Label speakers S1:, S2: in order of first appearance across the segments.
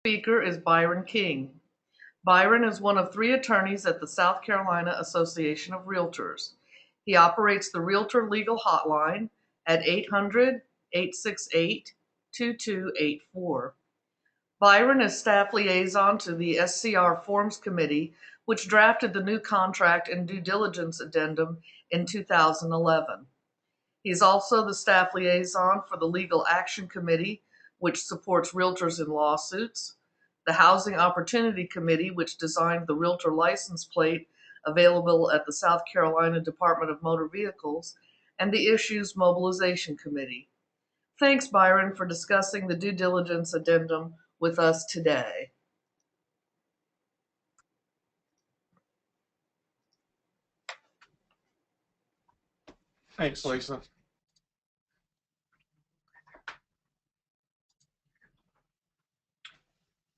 S1: Speaker is Byron King. Byron is one of 3 attorneys at the South Carolina Association of Realtors. He operates the Realtor Legal Hotline at 800-868-2284. Byron is staff liaison to the SCR Forms Committee, which drafted the new contract and due diligence addendum in 2011. He's also the staff liaison for the Legal Action Committee, which supports realtors in lawsuits, the Housing Opportunity Committee, which designed the realtor license plate available at the South Carolina Department of Motor Vehicles, and the Issues Mobilization Committee. Thanks, Byron, for discussing the due diligence addendum with us today.
S2: Thanks, Lisa.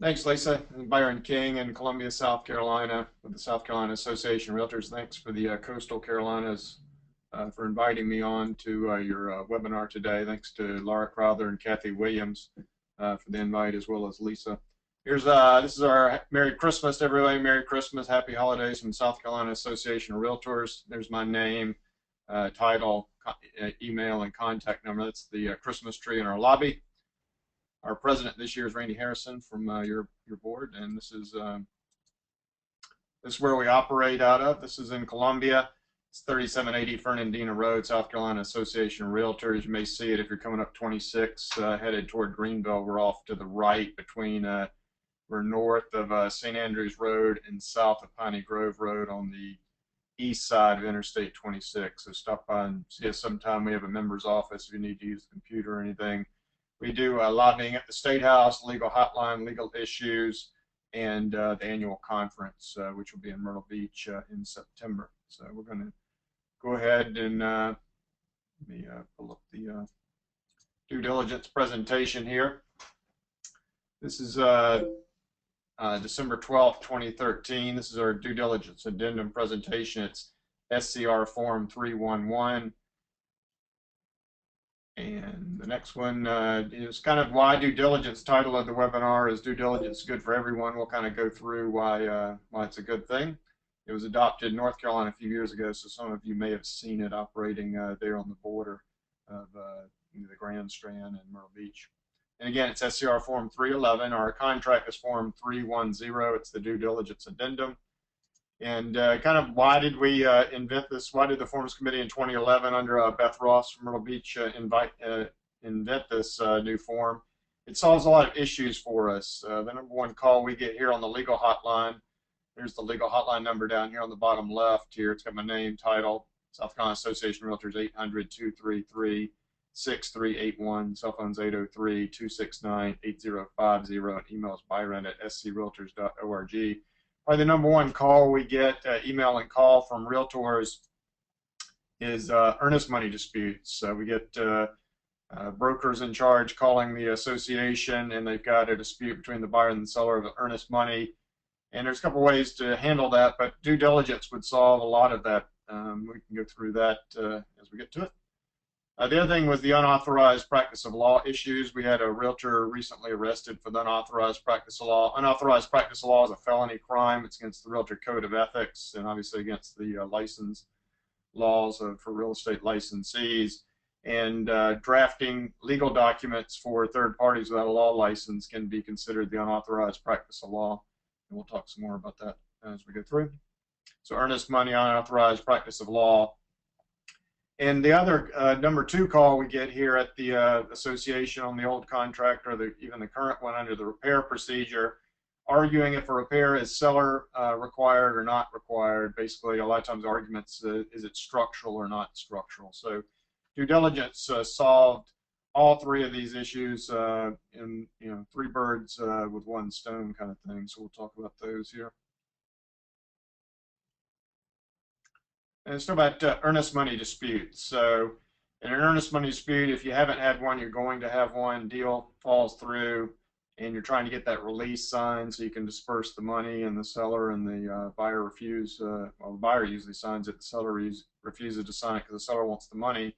S2: Thanks, Lisa. Byron King in Columbia, South Carolina, with the South Carolina Association of Realtors. Thanks for the Coastal Carolinas for inviting me on to your webinar today. Thanks to Laura Crowther and Kathy Williams for the invite, as well as Lisa. Here's this is our Merry Christmas, everybody. Merry Christmas, Happy Holidays from South Carolina Association of Realtors. There's my name, title, email, and contact number. That's the Christmas tree in our lobby. Our president this year is Randy Harrison from your board, and this is where we operate out of. This is in Columbia. It's 3780 Fernandina Road, South Carolina Association of Realtors. You may see it if you're coming up 26, headed toward Greenville. We're off to the right between, we're north of St. Andrews Road and south of Piney Grove Road on the east side of Interstate 26. So stop by and see us sometime. We have a member's office if you need to use the computer or anything. We do lobbying at the State House, legal hotline, legal issues, and the annual conference, which will be in Myrtle Beach in September. So we're going to go ahead and let me pull up the due diligence presentation here. This is December 12th, 2013. This is our due diligence addendum presentation. It's SCR Form 311. And the next one is kind of why due diligence. Title of the webinar is Due Diligence Good for Everyone. We'll kind of go through why it's a good thing. It was adopted in North Carolina a few years ago, so some of you may have seen it operating there on the border of the Grand Strand and Myrtle Beach. And again, it's SCR Form 311. Our contract is Form 310. It's the due diligence addendum. And kind of why did we invent this? Why did the Forms Committee in 2011 under Beth Ross from Myrtle Beach invent this new form? It solves a lot of issues for us. The #1 call we get here on the legal hotline, there's the legal hotline number down here on the bottom left here. It's got my name, title, South Carolina Association of Realtors, 800-233-6381. Cell phone's 803-269-8050. And email is Byron at screaltors.org. Probably the #1 call we get, email and call from realtors, is earnest money disputes. We get brokers in charge calling the association, and they've got a dispute between the buyer and the seller of earnest money. And there's a couple ways to handle that, but due diligence would solve a lot of that. We can go through that as we get to it. The other thing was the unauthorized practice of law issues. We had a realtor recently arrested for the unauthorized practice of law. Unauthorized practice of law is a felony crime. It's against the Realtor Code of Ethics and obviously against the license laws for real estate licensees. And drafting legal documents for third parties without a law license can be considered the unauthorized practice of law. And we'll talk some more about that as we go through. So earnest money, unauthorized practice of law. And the other #2 call we get here at the association on the old contract, or even the current one under the repair procedure, arguing if a repair is seller required or not required. Basically, a lot of times arguments, is it structural or not structural? So due diligence solved all 3 of these issues in 3 birds with 1 stone kind of thing. So we'll talk about those here. And let's talk about earnest money disputes. So in an earnest money dispute, if you haven't had one, you're going to have one. Deal falls through, and you're trying to get that release signed so you can disperse the money, and the seller and the buyer refuse. Well, the buyer usually signs it. The seller refuses to sign it because the seller wants the money.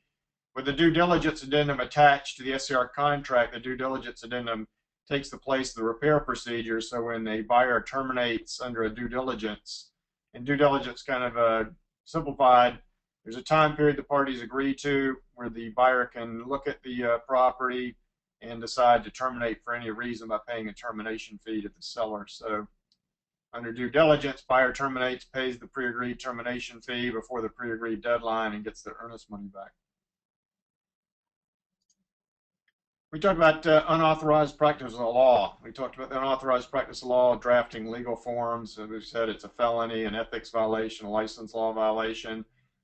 S2: With the due diligence addendum attached to the SCR contract, the due diligence addendum takes the place of the repair procedure. So when a buyer terminates under a due diligence, and due diligence kind of simplified, there's a time period the parties agree to where the buyer can look at the property and decide to terminate for any reason by paying a termination fee to the seller. So under due diligence, buyer terminates, pays the pre-agreed termination fee before the pre-agreed deadline, and gets the earnest money back. We talked about unauthorized practice of law. We talked about the unauthorized practice of law, drafting legal forms. As we said, it's a felony, an ethics violation, a license law violation,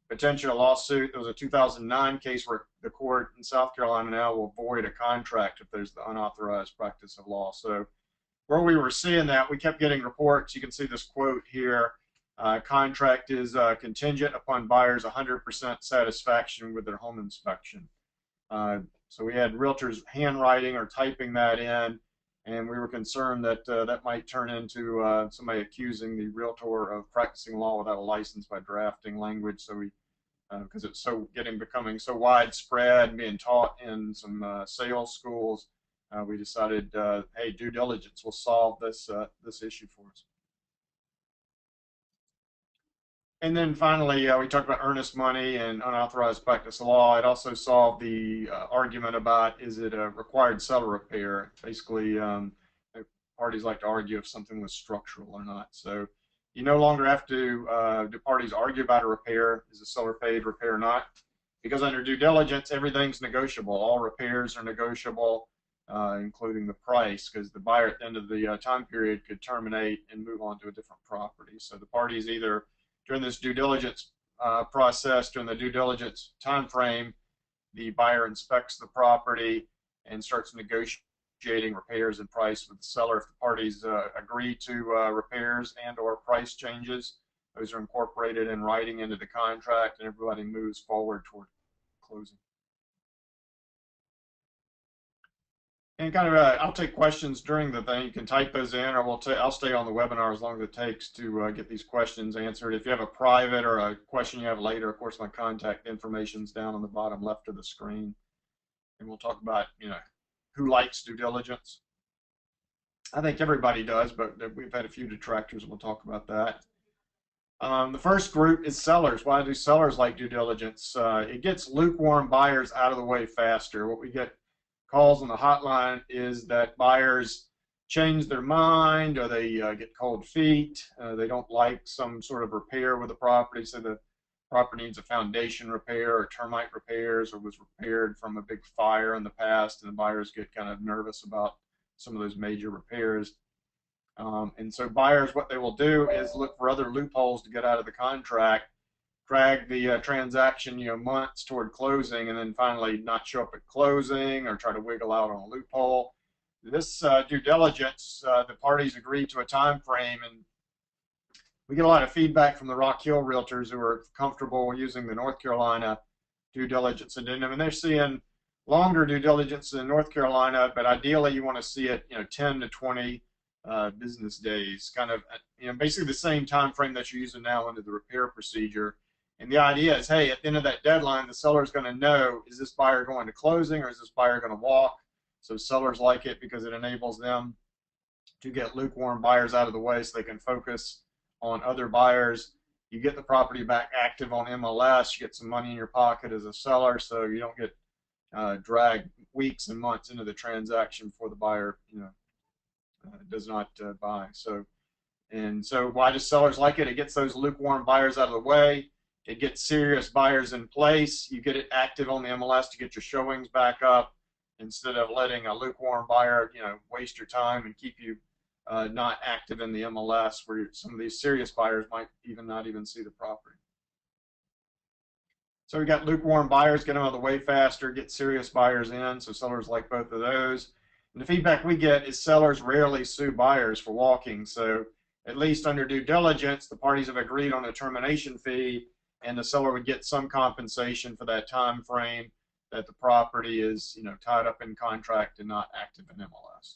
S2: potential lawsuit. There was a 2009 case where the court in South Carolina now will void a contract if there's the unauthorized practice of law. So where we were seeing that, we kept getting reports. You can see this quote here. Contract is contingent upon buyers' 100% satisfaction with their home inspection. So we had realtors handwriting or typing that in, and we were concerned that that might turn into somebody accusing the realtor of practicing law without a license by drafting language. So we, because it's becoming so widespread and being taught in some sales schools, we decided, hey, due diligence will solve this this issue for us. And then finally, we talked about earnest money and unauthorized practice of law. It also solved the argument about, is it a required seller repair? Basically, parties like to argue if something was structural or not. So you no longer have to, do parties argue about a repair? Is the seller paid repair or not? Because under due diligence, everything's negotiable. All repairs are negotiable, including the price, because the buyer at the end of the time period could terminate and move on to a different property. So the parties either during this due diligence process, during the due diligence time frame, the buyer inspects the property and starts negotiating repairs and price with the seller. If the parties agree to repairs and or price changes, those are incorporated in writing into the contract, and everybody moves forward toward closing. And kind of, I'll take questions during the thing. You can type those in, or I'll stay on the webinar as long as it takes to get these questions answered. If you have a private or a question you have later, of course, my contact information is down on the bottom left of the screen. And we'll talk about, who likes due diligence. I think everybody does, but we've had a few detractors, and we'll talk about that. The first group is sellers. Why do sellers like due diligence? It gets lukewarm buyers out of the way faster. What we get calls on the hotline is that buyers change their mind, or they get cold feet. They don't like some sort of repair with the property, so the property needs a foundation repair or termite repairs, or was repaired from a big fire in the past, and the buyers get kind of nervous about some of those major repairs. And so buyers, what they will do is look for other loopholes to get out of the contract, drag the transaction, months toward closing, and then finally not show up at closing or try to wiggle out on a loophole. This due diligence, the parties agree to a time frame, and we get a lot of feedback from the Rock Hill realtors who are comfortable using the North Carolina due diligence addendum, and they're seeing longer due diligence in North Carolina, but ideally you want to see it, 10 to 20 business days, kind of, basically the same time frame that you're using now under the repair procedure. And the idea is, hey, at the end of that deadline, the seller is going to know, is this buyer going to closing or is this buyer going to walk? So sellers like it because it enables them to get lukewarm buyers out of the way so they can focus on other buyers. You get the property back active on MLS, you get some money in your pocket as a seller, so you don't get dragged weeks and months into the transaction before the buyer does not buy. So why do sellers like it? It gets those lukewarm buyers out of the way. It gets serious buyers in place. You get it active on the MLS to get your showings back up, instead of letting a lukewarm buyer, waste your time and keep you not active in the MLS, where some of these serious buyers might not even see the property. So we got lukewarm buyers, get them out of the way faster, get serious buyers in, so sellers like both of those. And the feedback we get is sellers rarely sue buyers for walking. So at least under due diligence, the parties have agreed on a termination fee, and the seller would get some compensation for that time frame that the property is, tied up in contract and not active in MLS.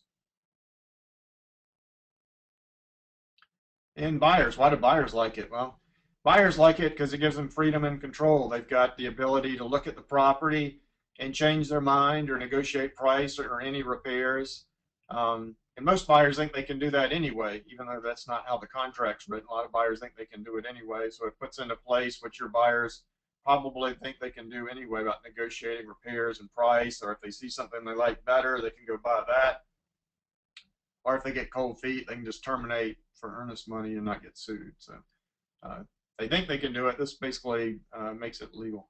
S2: And buyers, why do buyers like it? Well, buyers like it because it gives them freedom and control. They've got the ability to look at the property and change their mind or negotiate price or any repairs. And most buyers think they can do that anyway, even though that's not how the contract's written. A lot of buyers think they can do it anyway. So it puts into place what your buyers probably think they can do anyway about negotiating repairs and price, or if they see something they like better, they can go buy that. Or if they get cold feet, they can just terminate for earnest money and not get sued. So they think they can do it. This basically makes it legal.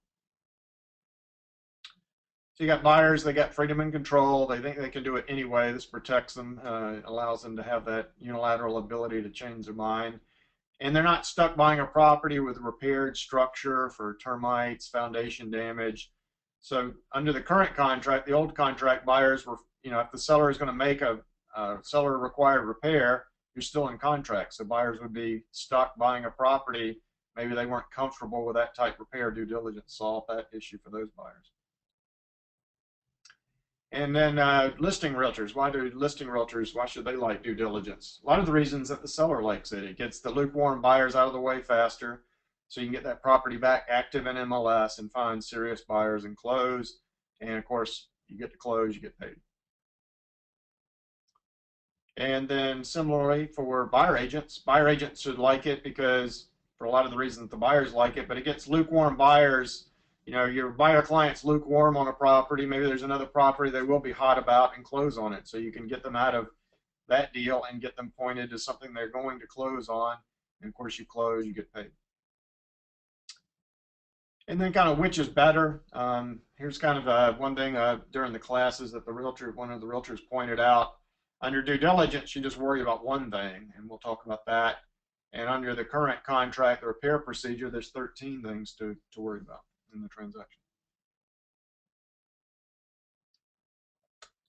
S2: So you got buyers, they got freedom and control. They think they can do it anyway. This protects them, allows them to have that unilateral ability to change their mind. And they're not stuck buying a property with repaired structure for termites, foundation damage. So under the current contract, the old contract, buyers were, if the seller is going to make a seller required repair, you're still in contract. So buyers would be stuck buying a property. Maybe they weren't comfortable with that type repair. Due diligence solved that issue for those buyers. And then listing realtors. Why should they like due diligence? A lot of the reasons that the seller likes it. It gets the lukewarm buyers out of the way faster, so you can get that property back active in MLS and find serious buyers and close. And of course, you get to close, you get paid. And then similarly for buyer agents should like it because for a lot of the reasons the buyers like it, but it gets lukewarm buyers. Your buyer client's lukewarm on a property. Maybe there's another property they will be hot about and close on it. So you can get them out of that deal and get them pointed to something they're going to close on. And of course, you close, you get paid. And then kind of which is better. Here's kind of one thing during the classes that one of the realtors pointed out. Under due diligence, you just worry about one thing, and we'll talk about that. And under the current contract, the repair procedure, there's 13 things to worry about in the transaction.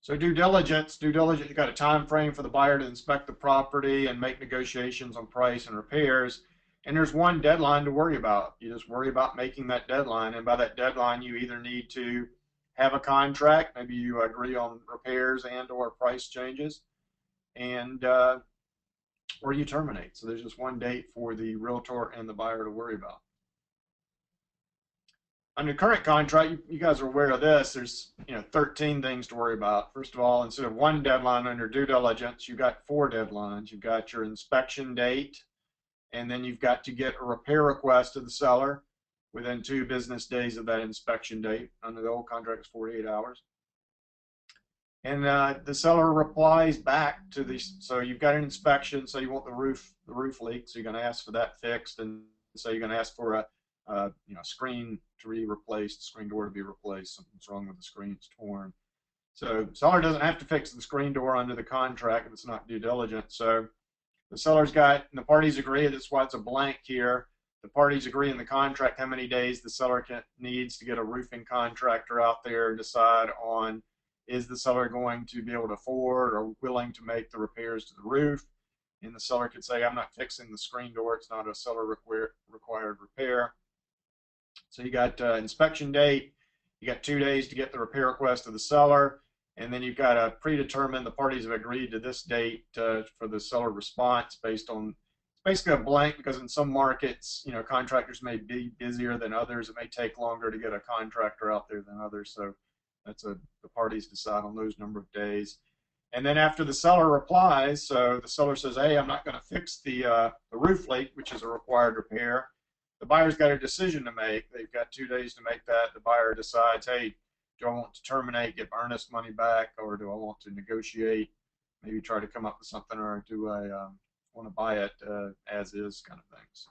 S2: So due diligence, you got a time frame for the buyer to inspect the property and make negotiations on price and repairs. And there's one deadline to worry about. You just worry about making that deadline. And by that deadline, you either need to have a contract, maybe you agree on repairs and or price changes, and or you terminate. So there's just one date for the realtor and the buyer to worry about. Under current contract, you guys are aware of this. There's 13 things to worry about. First of all, instead of one deadline under due diligence, you've got 4 deadlines. You've got your inspection date, and then you've got to get a repair request to the seller within 2 business days of that inspection date. Under the old contract, it's 48 hours. And the seller replies back to the, so you've got an inspection, so you want the roof leak, so you're going to ask for that fixed, and so you're going to ask for a screen to be replaced, screen door to be replaced, something's wrong with the screen, it's torn. So seller doesn't have to fix the screen door under the contract if it's not due diligence. So the seller's got, and the parties agree, that's why it's a blank here. The parties agree in the contract how many days the seller needs to get a roofing contractor out there and decide on, is the seller going to be able to afford or willing to make the repairs to the roof? And the seller could say, I'm not fixing the screen door, it's not a seller required repair. So you got inspection date, you got 2 days to get the repair request to the seller, and then you've got to predetermine, the parties have agreed to this date for the seller response based on, it's basically a blank because in some markets, contractors may be busier than others. It may take longer to get a contractor out there than others. So that's the parties decide on those number of days. And then after the seller replies, so the seller says, hey, I'm not going to fix the roof leak, which is a required repair. The buyer's got a decision to make. They've got 2 days to make that. The buyer decides, hey, do I want to terminate, get earnest money back, or do I want to negotiate, maybe try to come up with something, or do I want to buy it as is kind of things.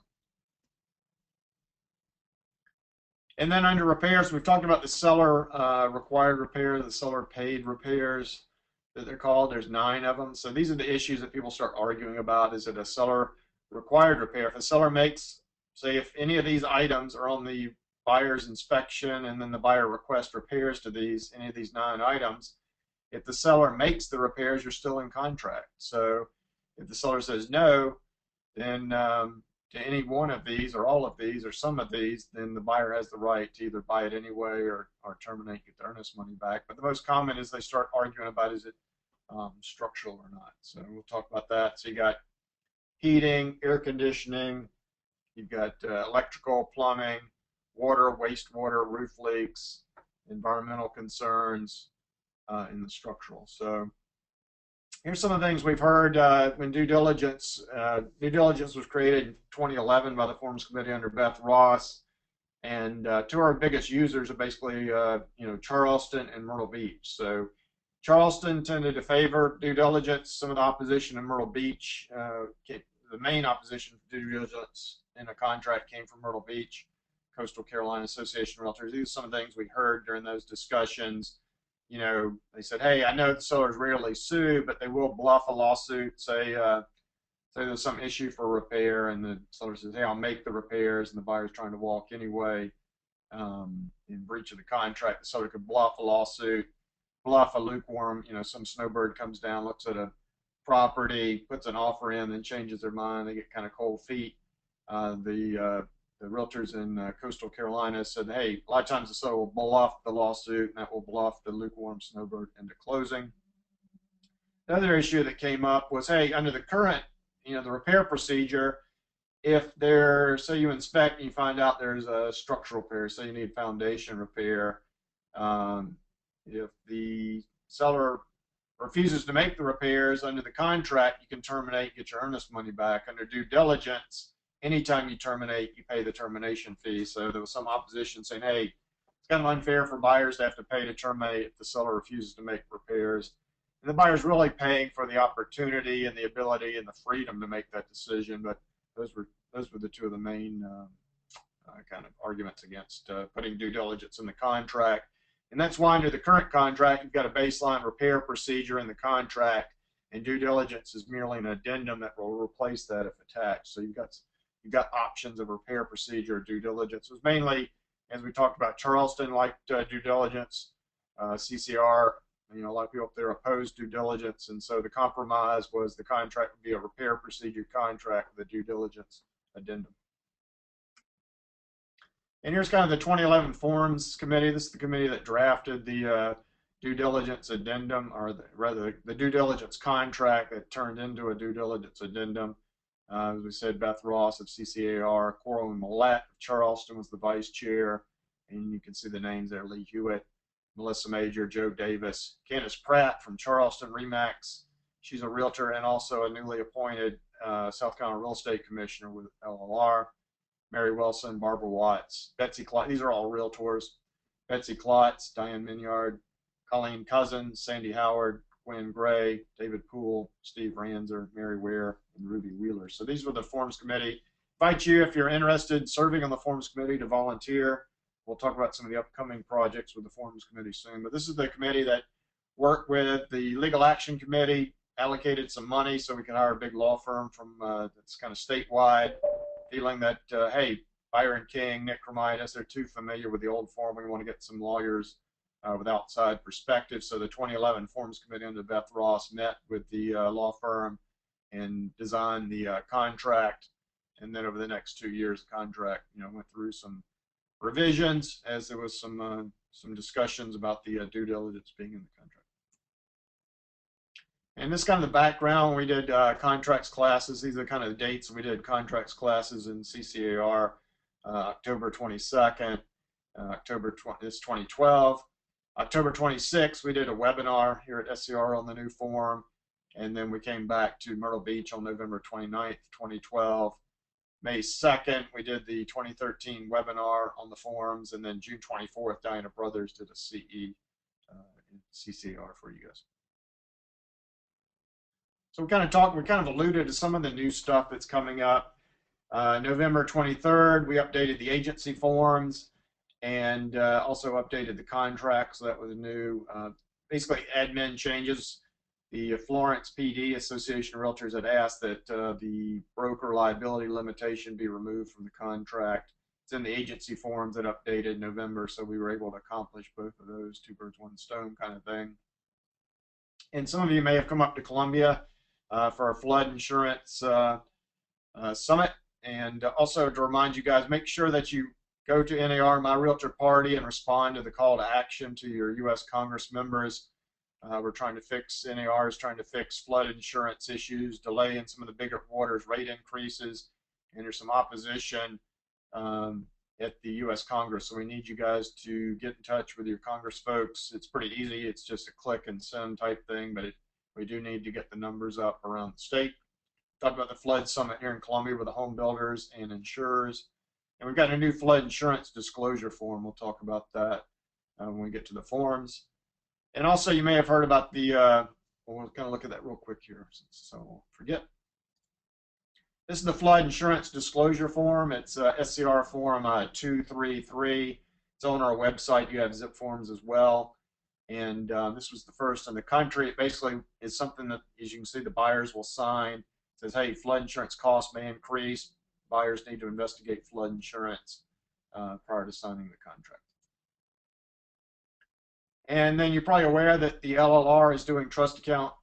S2: And then under repairs, we've talked about the seller required repair, the seller paid repairs that they're called. There's 9 of them. So these are the issues that people start arguing about. Is it a seller required repair? If a seller makes, say, if any of these items are on the buyer's inspection and then the buyer requests repairs to these, any of these 9 items, if the seller makes the repairs, you're still in contract. So if the seller says no, then to any one of these or all of these or some of these, then the buyer has the right to either buy it anyway or terminate, get the earnest money back. But the most common is they start arguing about, is it structural or not. So we'll talk about that. So you got heating, air conditioning, you've got electrical, plumbing, water, wastewater, roof leaks, environmental concerns, and the structural. So Here's some of the things we've heard when due diligence. Due diligence was created in 2011 by the Forms Committee under Beth Ross, and two of our biggest users are basically Charleston and Myrtle Beach. So Charleston tended to favor due diligence. Some of the opposition in Myrtle Beach, the main opposition to due diligence in a contract came from Myrtle Beach, Coastal Carolina Association of Realtors. These are some of the things we heard during those discussions. They said, hey, I know the sellers rarely sue, but they will bluff a lawsuit, say there's some issue for repair, and the seller says, hey, I'll make the repairs, and the buyer's trying to walk anyway in breach of the contract. The seller could bluff a lawsuit, bluff a lukewarm, some snowbird comes down, looks at a property, puts an offer in, then changes their mind, they get kind of cold feet. The realtors in Coastal Carolina said, hey, a lot of times the seller will bluff the lawsuit, and that will bluff the lukewarm snowbird into closing. The other issue that came up was, hey, under the current, the repair procedure, if say you inspect and you find out there's a structural repair, say you need foundation repair, if the seller refuses to make the repairs under the contract, you can terminate, get your earnest money back. Under due diligence, anytime you terminate, you pay the termination fee. So there was some opposition saying, hey, it's kind of unfair for buyers to have to pay to terminate if the seller refuses to make repairs. And the buyer's really paying for the opportunity and the ability and the freedom to make that decision. But those were the two of the main kind of arguments against putting due diligence in the contract. And that's why under the current contract, you've got a baseline repair procedure in the contract, and due diligence is merely an addendum that will replace that if attached. So you've got options of repair procedure. Due diligence was mainly, as we talked about, Charleston liked due diligence. CCR, a lot of people up there opposed due diligence, and so the compromise was the contract would be a repair procedure contract with a due diligence addendum. And here's kind of the 2011 Forms Committee. This is the committee that drafted the due diligence addendum, or rather the due diligence contract that turned into a due diligence addendum. As we said, Beth Ross of CCAR, Coral and Millette of Charleston was the vice chair, and you can see the names there: Lee Hewitt, Melissa Major, Joe Davis, Candace Pratt from Charleston Remax. She's a realtor and also a newly appointed South Carolina Real Estate Commissioner with LLR. Mary Wilson, Barbara Watts, Betsy Klotz. These are all realtors. Betsy Klotz, Diane Minyard, Colleen Cousins, Sandy Howard, Gwen Gray, David Poole, Steve Ranzer, Mary Ware, and Ruby Wheeler. So these were the Forms Committee. Invite you, if you're interested in serving on the Forms Committee, to volunteer. We'll talk about some of the upcoming projects with the Forms Committee soon. But this is the committee that worked with the Legal Action Committee, allocated some money so we could hire a big law firm from that's kind of statewide, feeling that, hey, Byron King, Nick Romitis, they're too familiar with the old form. We want to get some lawyers with outside perspective. So the 2011 Forms Committee under Beth Ross met with the law firm and designed the contract. And then over the next 2 years, the contract, went through some revisions as there was some discussions about the due diligence being in the contract. And this is kind of the background. We did contracts classes. These are kind of the dates we did contracts classes in CCAR. October 22nd, this 2012. October 26th, we did a webinar here at SCR on the new form. And then we came back to Myrtle Beach on November 29th, 2012. May 2nd, we did the 2013 webinar on the forms. And then June 24th, Diana Brothers did a CE in CCAR for you guys. So we kind of alluded to some of the new stuff that's coming up. November 23rd, we updated the agency forms and also updated the contracts. So that was new, basically admin changes. The Florence PD, Association of Realtors, had asked that the broker liability limitation be removed from the contract. It's in the agency forms that updated in November, so we were able to accomplish both of those, two birds, one stone kind of thing. And some of you may have come up to Columbia for our flood insurance summit. And also to remind you guys, make sure that you go to NAR My Realtor Party and respond to the call to action to your U.S. Congress members. We're trying to fix, NAR is trying to fix flood insurance issues, delay in some of the bigger waters, rate increases, and there's some opposition at the U.S. Congress. So we need you guys to get in touch with your Congress folks. It's pretty easy. It's just a click and send type thing, but it We do need to get the numbers up around the state. Talked about the flood summit here in Columbia with the home builders and insurers. And we've got a new flood insurance disclosure form. We'll talk about that when we get to the forms. And also, you may have heard about the, we'll kind of look at that real quick here so I won't forget. This is the flood insurance disclosure form. It's SCR Form 233. It's on our website. You have zip forms as well. And this was the first in the country. It basically is something that, as you can see, the buyers will sign. It says, hey, flood insurance costs may increase. Buyers need to investigate flood insurance prior to signing the contract. And then you're probably aware that the LLR is doing trust account.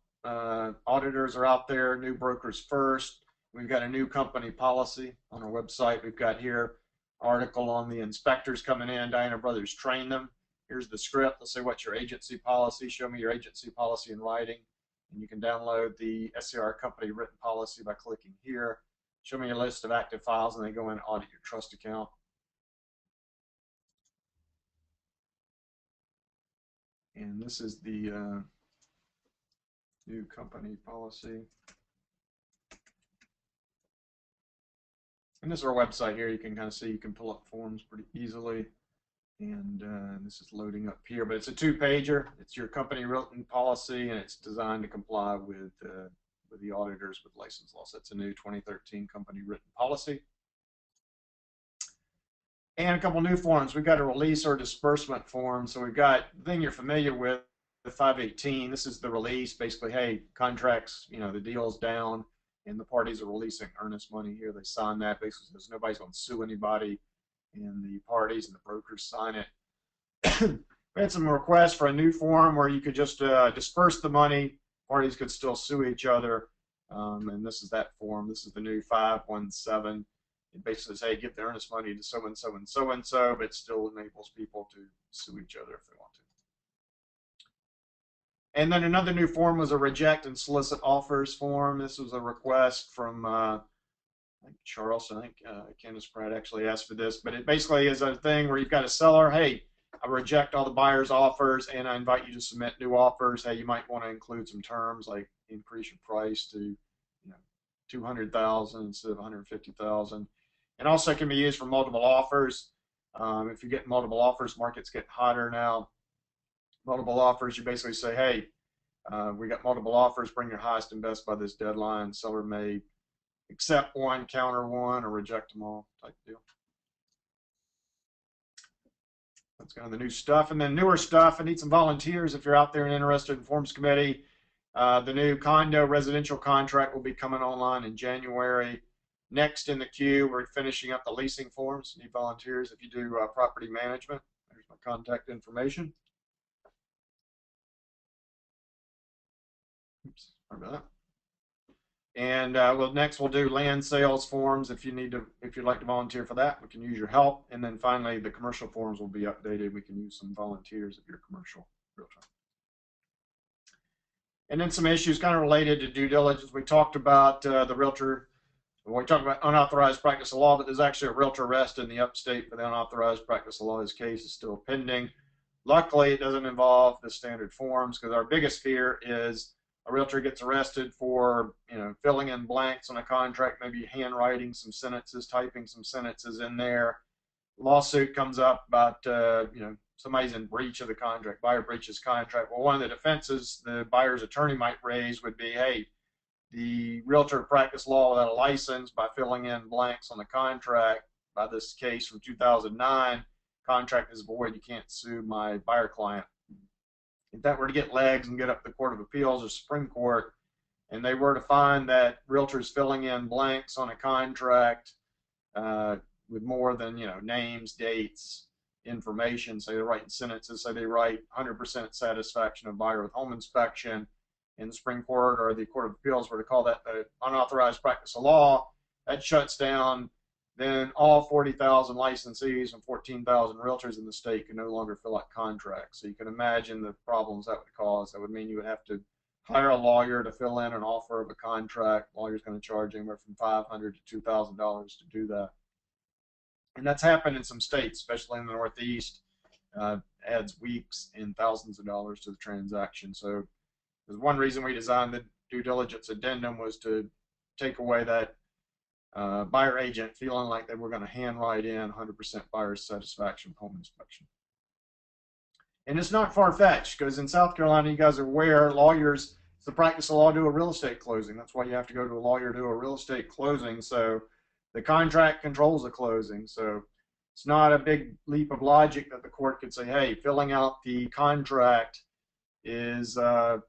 S2: Auditors are out there, new brokers first. We've got a new company policy on our website. We've got here article on the inspectors coming in. Diana Brothers train them. Here's the script. Let's say, what's your agency policy? Show me your agency policy in writing. And you can download the SCR company written policy by clicking here. Show me your list of active files, and they go in and audit your trust account. And this is the new company policy. And this is our website here. You can kind of see you can pull up forms pretty easily. And this is loading up here, but it's a two-pager. It's your company written policy, and it's designed to comply with the auditors with license law. So it's a new 2013 company written policy. And a couple new forms. We've got a release or disbursement form. So we've got the thing you're familiar with, the 518. This is the release. Basically, hey, contracts, you know, the deal's down, and the parties are releasing earnest money here. They sign that. Basically says nobody's going to sue anybody, and the parties and the brokers sign it. We had some requests for a new form where you could just disperse the money. Parties could still sue each other. And this is that form. This is the new 517. It basically says, hey, give the earnest money to so-and-so and so-and-so, but it still enables people to sue each other if they want to. And then another new form was a reject and solicit offers form. This was a request from I think Charles, I think Candace Pratt actually asked for this, but it basically is a thing where you've got a seller, hey, I reject all the buyer's offers and I invite you to submit new offers. Hey, you might want to include some terms like increase your price to $200,000 instead of $150,000. And also can be used for multiple offers. If you get multiple offers, markets get hotter now. Multiple offers, you basically say, hey, we got multiple offers, bring your highest and best by this deadline. Seller may accept one, counter one, or reject them all type deal. That's kind of the new stuff. And then newer stuff, I need some volunteers if you're out there and interested in Forms Committee. The new condo residential contract will be coming online in January. Next in the queue, we're finishing up the leasing forms. Need volunteers if you do property management. There's my contact information. Oops, sorry about that. And next we'll do land sales forms. If you'd like to volunteer for that, we can use your help. And then finally, the commercial forms will be updated. We can use some volunteers if you're a commercial realtor. And then some issues kind of related to due diligence. We talked about the realtor. We talked about unauthorized practice of law, but there's actually a realtor arrest in the upstate for the unauthorized practice of law. His case is still pending. Luckily, it doesn't involve the standard forms, because our biggest fear is a realtor gets arrested for, filling in blanks on a contract, maybe handwriting some sentences, typing some sentences in there. Lawsuit comes up about, somebody's in breach of the contract, buyer breaches contract. Well, one of the defenses the buyer's attorney might raise would be, hey, the realtor practiced law without a license by filling in blanks on the contract. By this case from 2009, contract is void. You can't sue my buyer client. If that were to get legs and get up to the Court of Appeals or Supreme Court, and they were to find that realtors filling in blanks on a contract with more than names, dates, information, say they're writing sentences, say they write 100% satisfaction of buyer with home inspection, in the Supreme Court or the Court of Appeals were to call that the unauthorized practice of law, that shuts down. Then all 40,000 licensees and 14,000 realtors in the state can no longer fill out contracts. So you can imagine the problems that would cause. That would mean you would have to hire a lawyer to fill in an offer of a contract. The lawyer's going to charge anywhere from $500 to $2,000 to do that. And that's happened in some states, especially in the Northeast. Adds weeks and thousands of dollars to the transaction. So There's one reason we designed the due diligence addendum was to take away that buyer agent feeling like they were going to hand write in 100% buyer satisfaction home inspection. And it's not far-fetched, because in South Carolina, you guys are aware, lawyers, it's the practice of law, do a real estate closing. That's why you have to go to a lawyer to do a real estate closing. So the contract controls the closing. So it's not a big leap of logic that the court could say, hey, filling out the contract is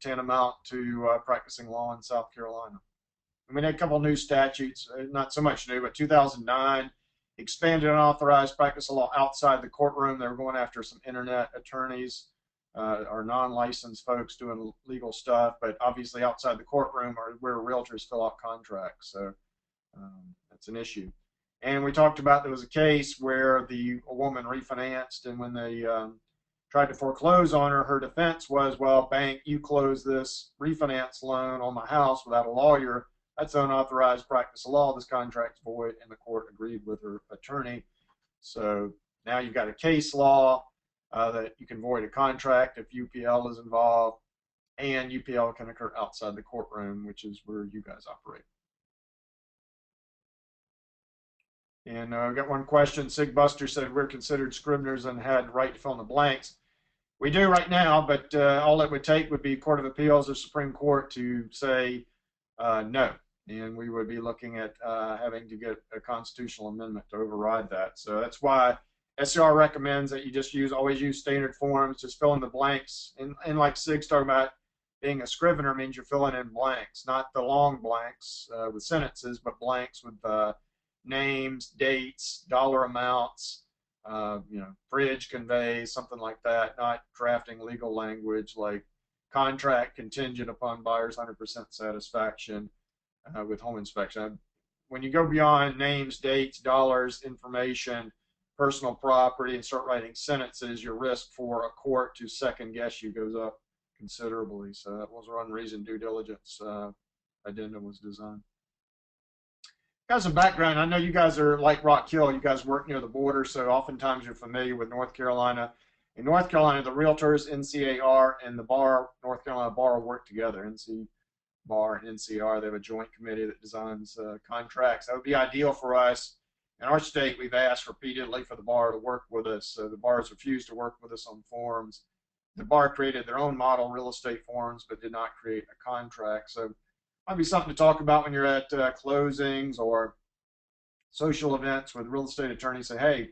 S2: tantamount to practicing law in South Carolina. We had a couple new statutes, not so much new, but 2009 expanded unauthorized practice of law outside the courtroom. They were going after some internet attorneys or non-licensed folks doing legal stuff, but obviously outside the courtroom are where realtors fill out contracts. So that's an issue. And we talked about there was a case where a woman refinanced, and when they tried to foreclose on her, her defense was, well, bank, you closed this refinance loan on my house without a lawyer. That's unauthorized practice of law. This contract's void, and the court agreed with her attorney. So now you've got a case law that you can void a contract if UPL is involved, and UPL can occur outside the courtroom, which is where you guys operate. And I've got one question. Sig Buster said we're considered Scriveners and had right to fill in the blanks. We do right now, but all it would take would be Court of Appeals or Supreme Court to say no. And we would be looking at having to get a constitutional amendment to override that. So that's why SCR recommends that you just always use standard forms, just fill in the blanks. And like Sig's talking about, being a scrivener means you're filling in blanks, not the long blanks with sentences, but blanks with names, dates, dollar amounts, fridge conveys, something like that, not drafting legal language like contract contingent upon buyer's 100% satisfaction with home inspection. When you go beyond names, dates, dollars, information, personal property, and start writing sentences, your risk for a court to second guess you goes up considerably. So that was one reason due diligence addendum was designed. Got some background. I know you guys are like Rock Hill. You guys work near the border, so oftentimes you're familiar with North Carolina. In North Carolina, the Realtors, NCAR, and the bar, North Carolina Bar, work together. NC Bar and NCR, they have a joint committee that designs contracts. That would be ideal for us. In our state, we've asked repeatedly for the bar to work with us. So the bar has refused to work with us on forms. The bar created their own model real estate forms, but did not create a contract. So might be something to talk about when you're at closings or social events with real estate attorneys. Say, hey,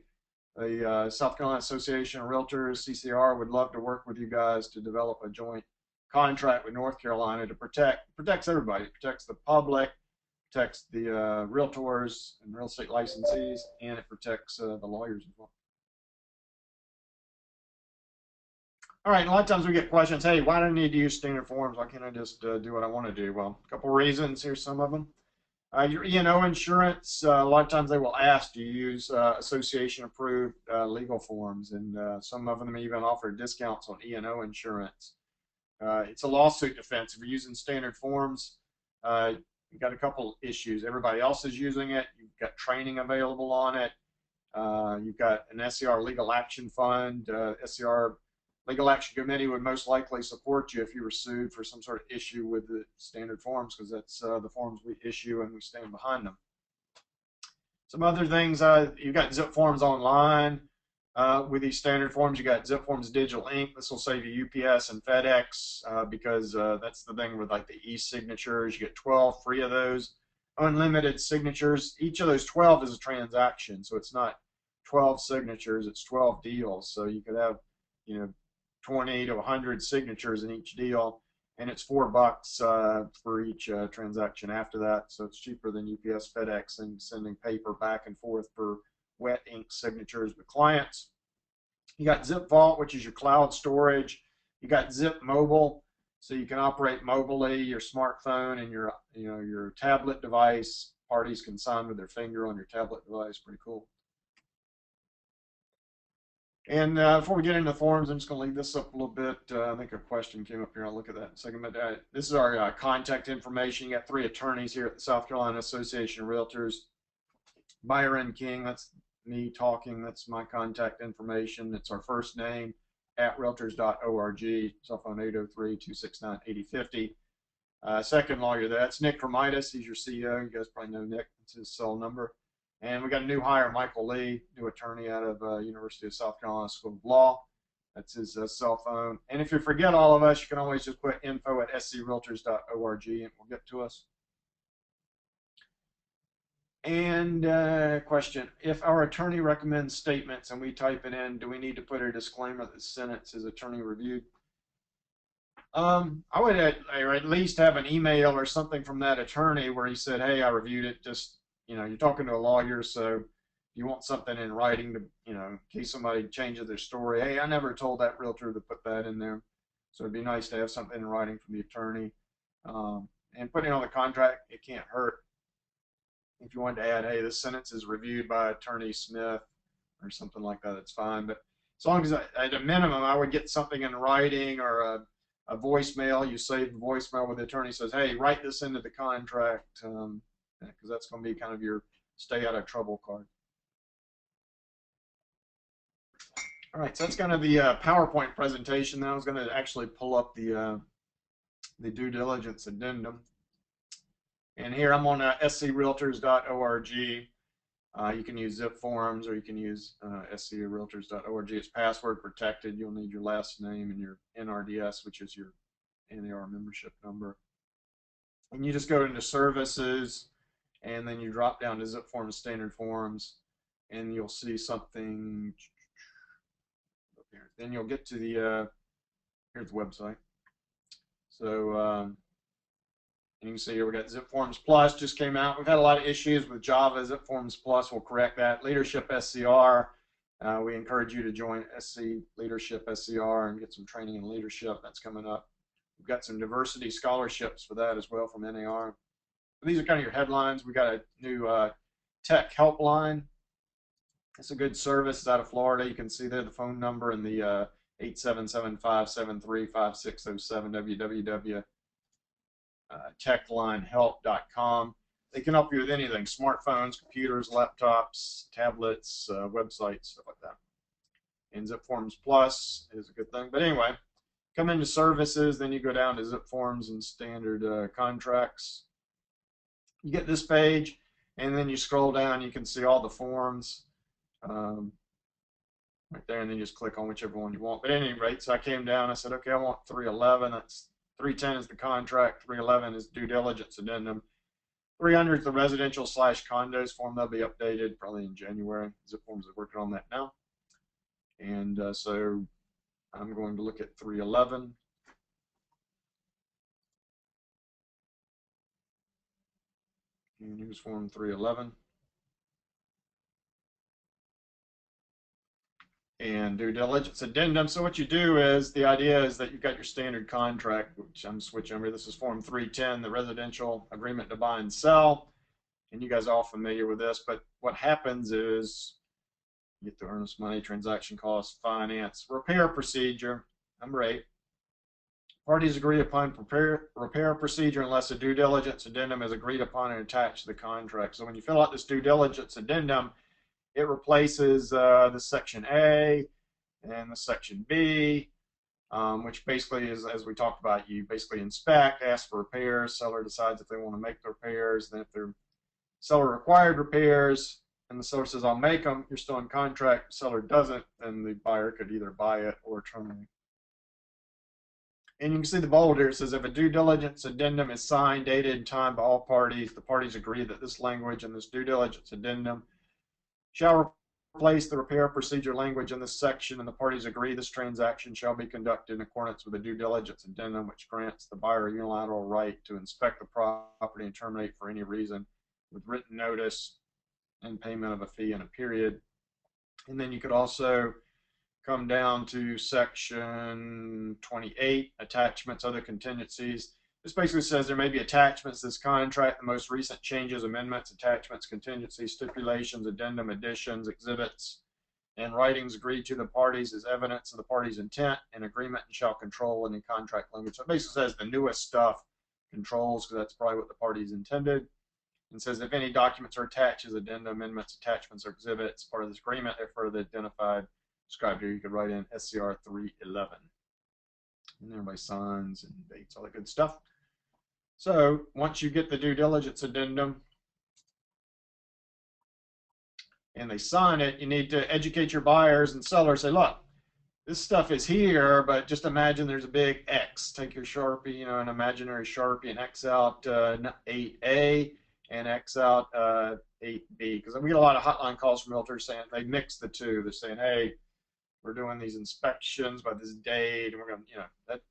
S2: the South Carolina Association of Realtors, CCAR, would love to work with you guys to develop a joint contract with North Carolina to protects everybody. It protects the public, protects the realtors and real estate licensees, and it protects the lawyers as well. All right, a lot of times we get questions, hey, why do I need to use standard forms? Why can't I just do what I want to do? Well, a couple reasons. Here's some of them. Your E&O insurance, a lot of times they will ask, do you use association-approved legal forms? And some of them even offer discounts on E&O insurance. It's a lawsuit defense. If you're using standard forms, you've got a couple issues. Everybody else is using it. You've got training available on it. You've got an SCR legal action fund. SCR Legal Action Committee would most likely support you if you were sued for some sort of issue with the standard forms, because that's the forms we issue and we stand behind them. Some other things, you've got zip forms online. With these standard forms, you got zip forms digital ink. This will save you UPS and FedEx because that's the thing with like the e-signatures. You get 12 free of those. Unlimited signatures. Each of those 12 is a transaction, so it's not 12 signatures, it's 12 deals. So you could have, 20 to 100 signatures in each deal, and it's $4 for each transaction after that. So it's cheaper than UPS, FedEx, and sending paper back and forth for wet ink signatures with clients. You got Zip Vault, which is your cloud storage. You got Zip Mobile, so you can operate mobily your smartphone and your tablet device. Parties can sign with their finger on your tablet device. Pretty cool. And before we get into the forms, I'm just going to leave this up a little bit. I think a question came up here. I'll look at that in a second. But this is our contact information. You got 3 attorneys here at the South Carolina Association of Realtors. Byron King, that's me talking. That's my contact information. It's our first name at realtors.org, cell phone 803-269-8050. Second lawyer there, that's Nick Termitus. He's your CEO. You guys probably know Nick. That's his cell number. And we got a new hire, Michael Lee, new attorney out of University of South Carolina School of Law. That's his cell phone. And if you forget all of us, you can always just put info@screaltors.org and it will get to us. And question, if our attorney recommends statements and we type it in, do we need to put a disclaimer that the sentence is attorney reviewed? I would at least have an email or something from that attorney where he said, hey, I reviewed it. Just, you're talking to a lawyer, so you want something in writing to, in case somebody changes their story. Hey, I never told that realtor to put that in there. So it'd be nice to have something in writing from the attorney. And putting it on the contract, it can't hurt. If you wanted to add, hey, this sentence is reviewed by Attorney Smith or something like that, it's fine. But as long as at a minimum, I would get something in writing or a voicemail. You save the voicemail where the attorney says, hey, write this into the contract, because that's going to be kind of your stay out of trouble card. All right, so that's kind of the PowerPoint presentation. Now I was going to actually pull up the due diligence addendum. And here I'm on screaltors.org. You can use zip forms or you can use screaltors.org. It's password protected. You'll need your last name and your NRDS, which is your NAR membership number. And you just go into services and then you drop down to zip forms, standard forms, and you'll see something up here. Then you'll get to the, here's the website. So, and you can see here we got Zip Forms Plus just came out. We've had a lot of issues with Java. Zip Forms Plus will correct that. Leadership SCR, we encourage you to join Leadership SCR and get some training in leadership. That's coming up. We've got some diversity scholarships for that as well from NAR. But these are kind of your headlines. We got a new tech helpline. It's a good service. It's out of Florida. You can see there the phone number and the 877-573-5607 techlinehelp.com. They can help you with anything, smartphones, computers, laptops, tablets, websites, stuff like that. And Zip Forms Plus is a good thing. But anyway, come into services, then you go down to Zip Forms and standard contracts. You get this page, and then you scroll down, you can see all the forms right there, and then you just click on whichever one you want. But at any rate, so I came down, I said, okay, I want 311. That's 310 is the contract, 311 is due diligence addendum, 300 is the residential/condos form. They'll be updated probably in January. Zip Forms is working on that now. And so I'm going to look at 311. And here's form 311. And due diligence addendum. So what you do is, the idea is that you've got your standard contract, which I'm switching over. This is form 310, the residential agreement to buy and sell. And you guys are all familiar with this, but what happens is you get the earnest money, transaction costs, finance, repair procedure. Number 8. Parties agree upon repair procedure unless a due diligence addendum is agreed upon and attached to the contract. So when you fill out this due diligence addendum, it replaces the section A and the section B, which basically is, as we talked about, you basically inspect, ask for repairs, seller decides if they want to make the repairs, then if they're seller required repairs and the seller says I'll make them, you're still in contract. The seller doesn't, then the buyer could either buy it or terminate. And you can see the bold here. It says if a due diligence addendum is signed, dated, and timed by all parties, the parties agree that this language in this due diligence addendum shall replace the repair procedure language in this section, and the parties agree this transaction shall be conducted in accordance with the due diligence addendum, which grants the buyer a unilateral right to inspect the property and terminate for any reason with written notice and payment of a fee in a period. And then you could also come down to section 28, attachments, other contingencies. This basically says there may be attachments to this contract, the most recent changes, amendments, attachments, contingencies, stipulations, addendum, additions, exhibits, and writings agreed to the parties as evidence of the parties' intent and agreement and shall control any contract language. So it basically says the newest stuff controls, because that's probably what the parties intended. And says if any documents are attached as addendum, amendments, attachments, or exhibits part of this agreement, they're further identified described here. You could write in SCR 311. And everybody signs and dates, all that good stuff. So once you get the due diligence addendum and they sign it, you need to educate your buyers and sellers. Say, look, this stuff is here, but just imagine there's a big X. Take your Sharpie, you know, an imaginary Sharpie, and X out 8A and X out 8B. Because we get a lot of hotline calls from realtors saying they mix the two. They're saying, hey, we're doing these inspections by this date, and we're going to, you know,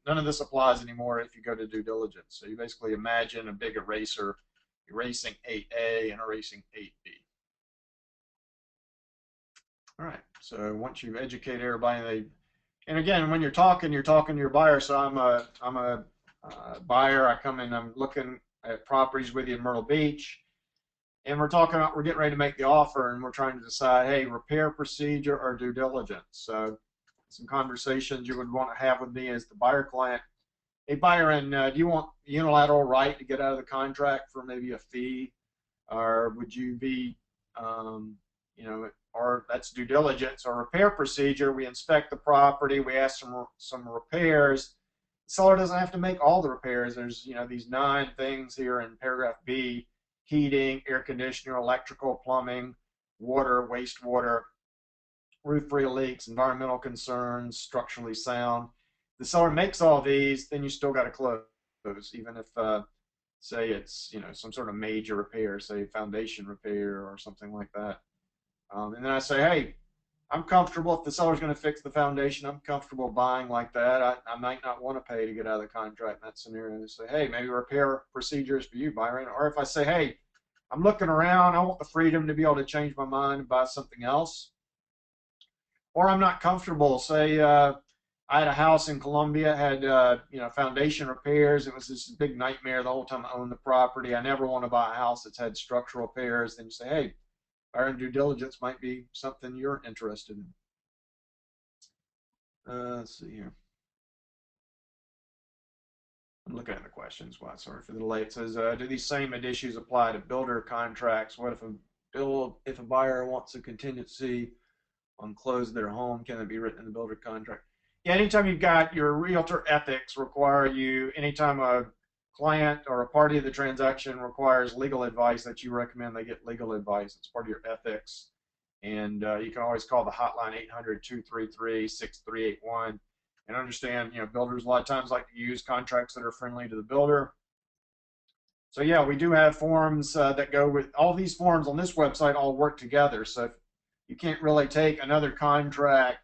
S2: none of this applies anymore if you go to due diligence. So you basically imagine a big eraser erasing 8A and erasing 8B. All right, so once you've educated everybody, and again, when you're talking to your buyer. So I'm a buyer. I come in, I'm looking at properties with you in Myrtle Beach, and we're getting ready to make the offer, and we're trying to decide, hey, repair procedure or due diligence. So some conversations you would want to have with me as the buyer client. Hey, Byron, do you want unilateral right to get out of the contract for maybe a fee, or would you be, you know, or that's due diligence or repair procedure? We inspect the property, we ask some repairs. The seller doesn't have to make all the repairs. There's, you know, these 9 things here in paragraph B: heating, air conditioner, electrical, plumbing, water, wastewater, roof-free leaks, environmental concerns, structurally sound. The seller makes all these, then you still got to close, even if say it's, you know, some sort of major repair, say foundation repair or something like that. And then I say, hey, I'm comfortable if the seller's going to fix the foundation. I'm comfortable buying like that. I might not want to pay to get out of the contract in that scenario. And say, hey, maybe repair procedures for you, Byron. Or if I say, hey, I'm looking around, I want the freedom to be able to change my mind and buy something else. Or I'm not comfortable. Say I had a house in Columbia, had you know, foundation repairs. It was this big nightmare the whole time I owned the property. I never want to buy a house that's had structural repairs. Then you say, hey, Byron, due diligence might be something you're interested in. Let's see here. I'm looking at the questions. Wow, sorry for the delay. It says, do these same issues apply to builder contracts? What if a buyer wants a contingency on close of their home? Can it be written in the builder contract? Yeah, anytime you've got your realtor ethics require you, anytime a client or a party of the transaction requires legal advice, that you recommend they get legal advice. It's part of your ethics. And you can always call the hotline 800-233-6381 and understand, you know, builders a lot of times like to use contracts that are friendly to the builder. So yeah, we do have forms that go with all these forms on this website, all work together. So if you can't really take another contract,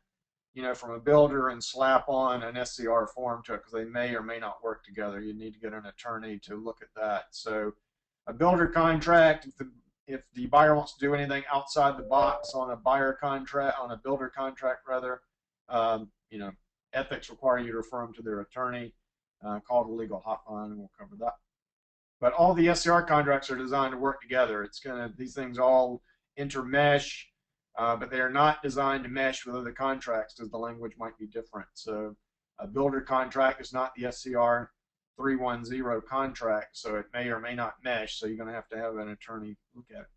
S2: you know, from a builder and slap on an SCR form to it, because they may or may not work together. You need to get an attorney to look at that. So a builder contract, if the buyer wants to do anything outside the box on a buyer contract, on a builder contract rather, you know, ethics require you to refer them to their attorney. Call the legal hotline and we'll cover that. But all the SCR contracts are designed to work together. It's gonna, these things all intermesh. But they are not designed to mesh with other contracts because the language might be different. So a builder contract is not the SCR 310 contract, so it may or may not mesh, so you're going to have an attorney look at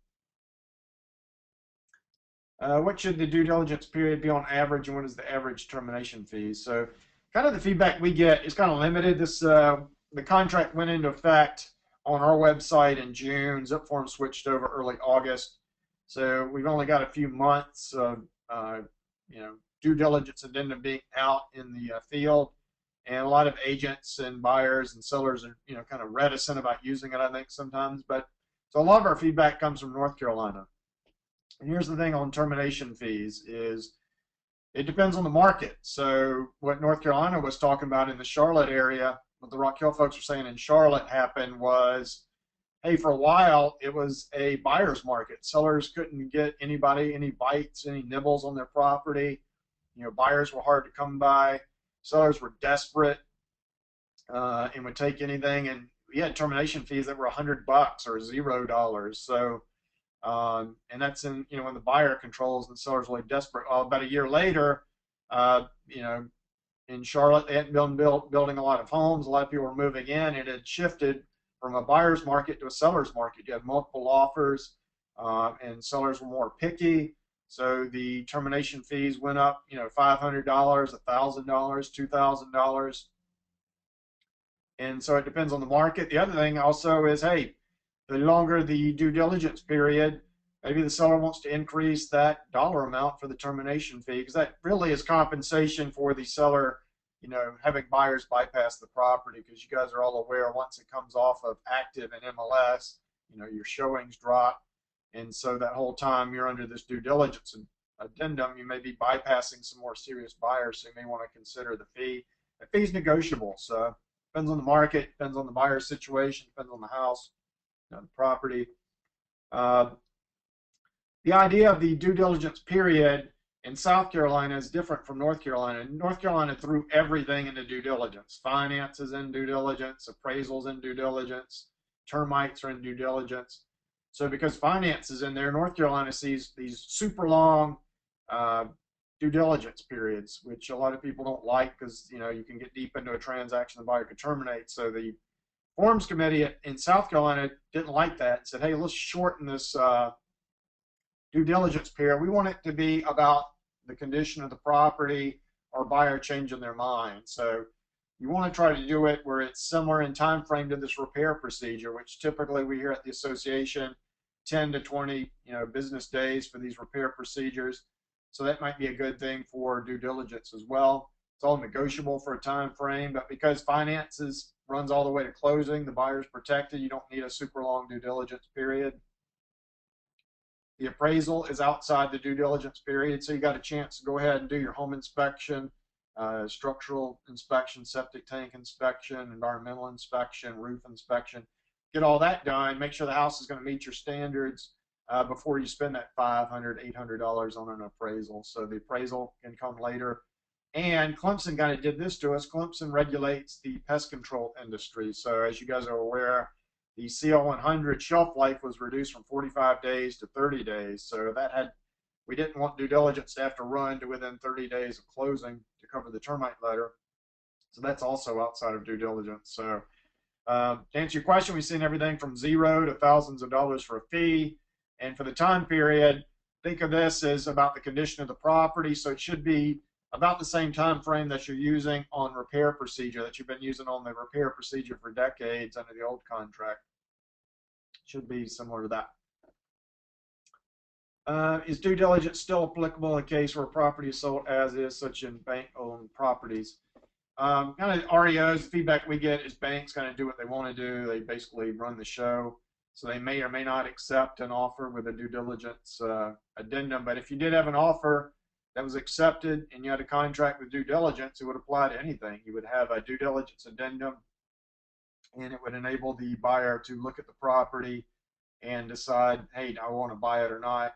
S2: it. What should the due diligence period be on average, and what is the average termination fee? So kind of the feedback we get is kind of limited. The contract went into effect on our website in June. Zip Form switched over early August. So we've only got a few months of you know, due diligence addendum being out in the field, and a lot of agents and buyers and sellers are, you know, kind of reticent about using it, I think, sometimes. But so a lot of our feedback comes from North Carolina. And here's the thing on termination fees is it depends on the market. So what North Carolina was talking about in the Charlotte area, what the Rock Hill folks were saying in Charlotte happened was, hey, for a while, it was a buyer's market. Sellers couldn't get any bites, any nibbles on their property. You know, buyers were hard to come by. Sellers were desperate and would take anything. And we had termination fees that were $100 or $0. So, and that's in, you know, when the buyer controls and the seller's really desperate. About a year later, you know, in Charlotte, they hadn't been building a lot of homes. A lot of people were moving in. It had shifted from a buyer's market to a seller's market. You had multiple offers, and sellers were more picky. So the termination fees went up, $500, $1,000, $2,000. And so it depends on the market. The other thing also is, hey, the longer the due diligence period, maybe the seller wants to increase that dollar amount for the termination fee, because that really is compensation for the seller, having buyers bypass the property, because you guys are all aware once it comes off of active and MLS, your showings drop. And so that whole time you're under this due diligence addendum, you may be bypassing some more serious buyers, so you may want to consider the fee. The fee is negotiable, so depends on the market, depends on the buyer's situation, depends on the house, the property. The idea of the due diligence period in South Carolina is different from North Carolina. North Carolina threw everything into due diligence. Finances in due diligence, appraisals in due diligence, termites are in due diligence. So because finance is in there, North Carolina sees these super long due diligence periods, which a lot of people don't like, because you can get deep into a transaction the buyer could terminate. So the Forms Committee in South Carolina didn't like that, said, hey, let's shorten this due diligence period. We want it to be about the condition of the property or buyer changing their mind. So you want to try to do it where it's similar in time frame to this repair procedure, which typically we hear at the association 10 to 20 business days for these repair procedures. So that might be a good thing for due diligence as well. It's all negotiable for a time frame, but because finances runs all the way to closing, the buyer's protected, you don't need a super long due diligence period. The appraisal is outside the due diligence period, so you got a chance to go ahead and do your home inspection, structural inspection, septic tank inspection, environmental inspection, roof inspection. Get all that done, make sure the house is going to meet your standards before you spend that $500, $800 on an appraisal. So the appraisal can come later. And Clemson kind of did this to us. Clemson regulates the pest control industry. So as you guys are aware, the CL100 shelf life was reduced from 45 days to 30 days. So we didn't want due diligence to have to run to within 30 days of closing to cover the termite letter. So that's also outside of due diligence. So to answer your question, we've seen everything from $0 to thousands of dollars for a fee. And for the time period, think of this as about the condition of the property. So it should be about the same time frame that you're using on repair procedure, that you've been using on the repair procedure for decades under the old contract. Should be similar to that. Is due diligence still applicable in a case where a property is sold as is, such in bank-owned properties? Kind of REOs, the feedback we get is banks kind of do what they want to do. They basically run the show. So they may or may not accept an offer with a due diligence addendum. But if you did have an offer that was accepted and you had a contract with due diligence, it would apply to anything. You would have a due diligence addendum, and it would enable the buyer to look at the property and decide, hey, do I want to buy it or not?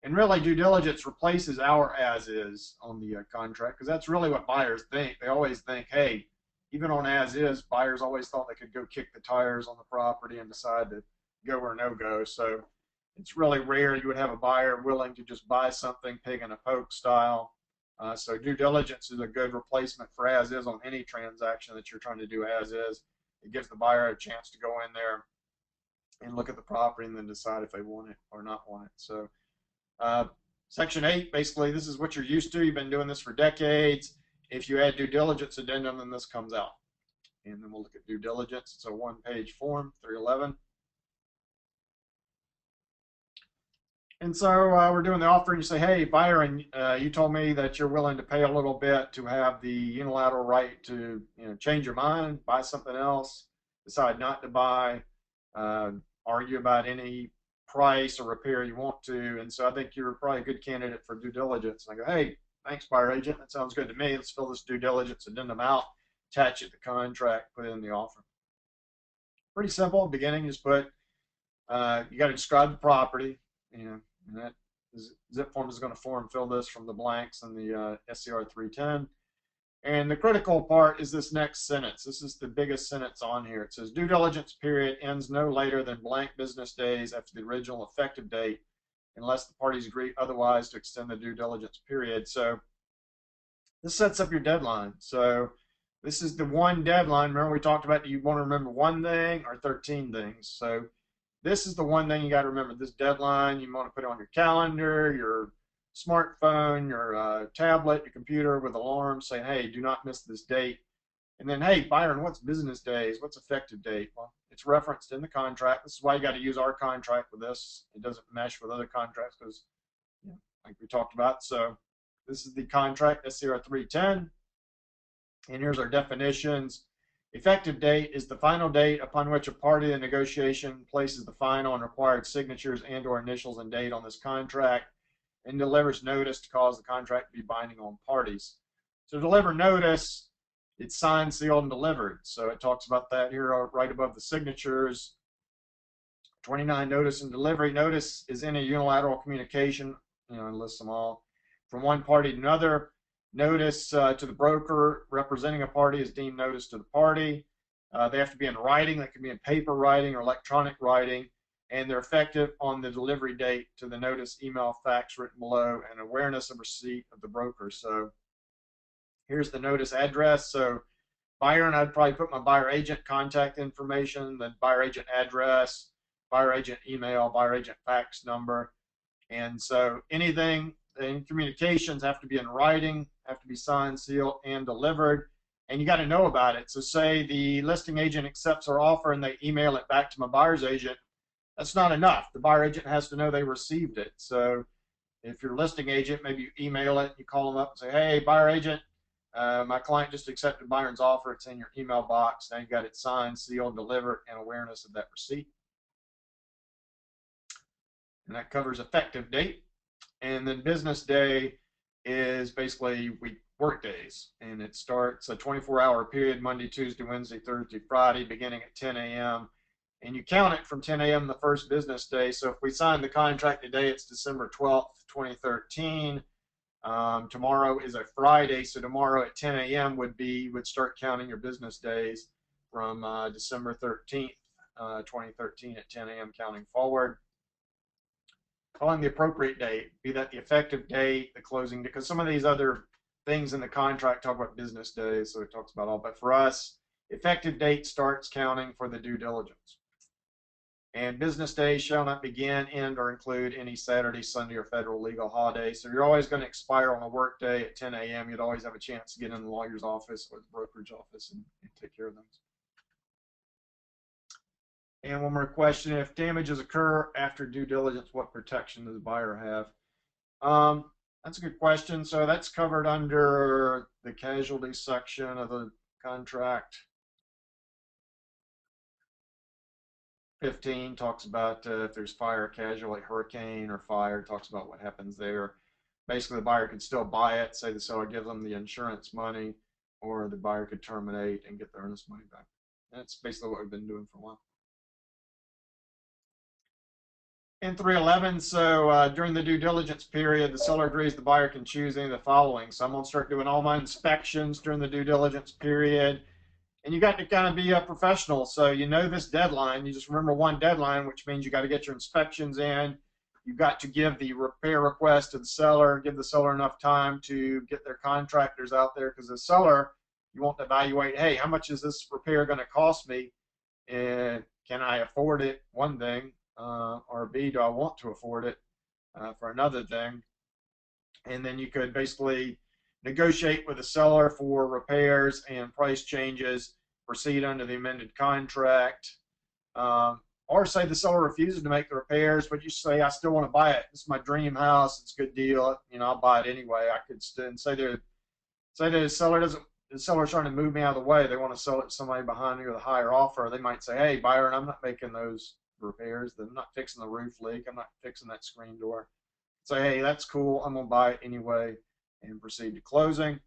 S2: And really, due diligence replaces our as-is on the contract, because that's really what buyers think. They always think, hey, even on as-is, buyers always thought they could go kick the tires on the property and decide to go or no go. So it's really rare you would have a buyer willing to just buy something pig in a poke style. So due diligence is a good replacement for as-is on any transaction that you're trying to do as-is. It gives the buyer a chance to go in there and look at the property and then decide if they want it or not want it. So Section 8, basically, this is what you're used to. You've been doing this for decades. If you add due diligence addendum, then this comes out. And then we'll look at due diligence. It's a one-page form, 311. And so we're doing the offer, and you say, hey, Byron, you told me that you're willing to pay a little bit to have the unilateral right to change your mind, buy something else, decide not to buy, argue about any price or repair you want to. And so I think you're probably a good candidate for due diligence. And I go, hey, thanks, buyer agent. That sounds good to me. Let's fill this due diligence addendum out, attach it to the contract, put it in the offer. Pretty simple. Beginning, just put, you got to describe the property. And that zip form is going to fill this from the blanks in the SCR 310. And the critical part is this next sentence. This is the biggest sentence on here. It says, due diligence period ends no later than blank business days after the original effective date, unless the parties agree otherwise to extend the due diligence period. So this sets up your deadline. So this is the one deadline. Remember we talked about, do you want to remember one thing or 13 things? So this is the one thing you got to remember. This deadline, you want to put it on your calendar, your smartphone, your tablet, your computer with alarms saying, hey, do not miss this date. And then, hey, Byron, what's business days? What's effective date? Well, it's referenced in the contract. This is why you got to use our contract with this. It doesn't mesh with other contracts because, like we talked about. So this is the contract, SCR 310. And here's our definitions. Effective date is the final date upon which a party in negotiation places the final and required signatures and/or initials and date on this contract and delivers notice to cause the contract to be binding on parties. So deliver notice, it's signed, sealed, and delivered. So it talks about that here right above the signatures. 29, notice and delivery. Notice is any unilateral communication, and lists them all, from one party to another. Notice to the broker representing a party is deemed notice to the party. They have to be in writing. That can be in paper writing or electronic writing. And they're effective on the delivery date to the notice, email, fax written below, and awareness of receipt of the broker. So here's the notice address. So Byron, I'd probably put my buyer agent contact information, then buyer agent address, buyer agent email, buyer agent fax number. And so anything in communications have to be in writing, have to be signed, sealed, and delivered. And you got to know about it. So say the listing agent accepts our offer and they email it back to my buyer's agent. That's not enough. The buyer agent has to know they received it. So if you're a listing agent, maybe you email it, you call them up and say, hey, buyer agent, my client just accepted Byron's offer. It's in your email box. Now you got it signed, sealed, delivered, and awareness of that receipt. And that covers effective date. And then business day is basically work days. And it starts a 24-hour period, Monday, Tuesday, Wednesday, Thursday, Friday, beginning at 10 a.m. And you count it from 10 a.m. the first business day. So if we sign the contract today, it's December 12th, 2013. Tomorrow is a Friday, so tomorrow at 10 a.m. would start counting your business days from December 13th, 2013 at 10 a.m. counting forward. Calling the appropriate date, be that the effective date, the closing, because some of these other things in the contract talk about business days, so it talks about all. But for us, effective date starts counting for the due diligence. And business days shall not begin, end, or include any Saturday, Sunday, or federal legal holiday. So you're always going to expire on a work day at 10 a.m. You'd always have a chance to get in the lawyer's office or the brokerage office and take care of things. And one more question, if damages occur after due diligence, what protection does the buyer have? That's a good question. So that's covered under the casualty section of the contract. 15 talks about if there's fire, casualty, hurricane, or fire, talks about what happens there. Basically, the buyer could still buy it, say the seller gives them the insurance money, or the buyer could terminate and get the earnest money back. That's basically what we've been doing for a while. In 311, so during the due diligence period, the seller agrees the buyer can choose any of the following. So I'm going to start doing all my inspections during the due diligence period. And you got to kind of be a professional. So you know this deadline. You just remember one deadline, which means you got to get your inspections in. You've got to give the repair request to the seller, give the seller enough time to get their contractors out there, because the seller, you want to evaluate, hey, how much is this repair going to cost me? And can I afford it, one thing, or B, do I want to afford it for another thing? And then you could basically negotiate with the seller for repairs and price changes, proceed under the amended contract, or say the seller refuses to make the repairs, but you say, I still want to buy it. This is my dream house. It's a good deal. I'll buy it anyway. I could say that the seller's trying to move me out of the way. They want to sell it to somebody behind me with a higher offer. They might say, hey, Byron, I'm not making those repairs. I'm not fixing the roof leak. I'm not fixing that screen door. Say, hey, that's cool. I'm going to buy it anyway, and proceed to closing.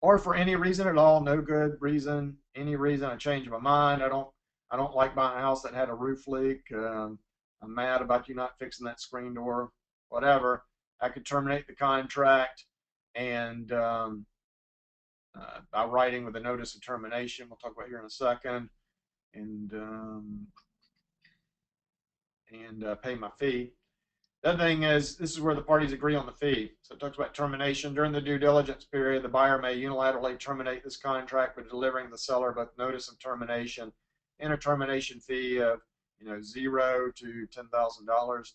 S2: Or for any reason at all, no good reason, any reason, I change my mind. I don't like buying a house that had a roof leak. I'm mad about you not fixing that screen door, whatever. I could terminate the contract and by writing with a notice of termination, we'll talk about here in a second, and pay my fee. The other thing is, this is where the parties agree on the fee. So it talks about termination. During the due diligence period, the buyer may unilaterally terminate this contract by delivering the seller both notice of termination and a termination fee of $0 to $10,000.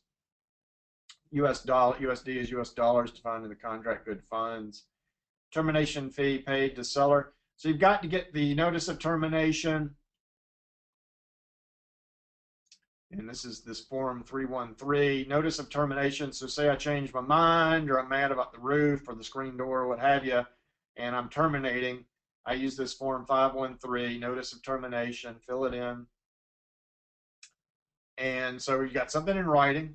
S2: USD is US dollars defined in the contract good funds. Termination fee paid to seller. So you've got to get the notice of termination. And this is this form 313, notice of termination. So say I changed my mind, or I'm mad about the roof or the screen door or what have you, and I'm terminating. I use this form 513, notice of termination, fill it in. And so you got something in writing.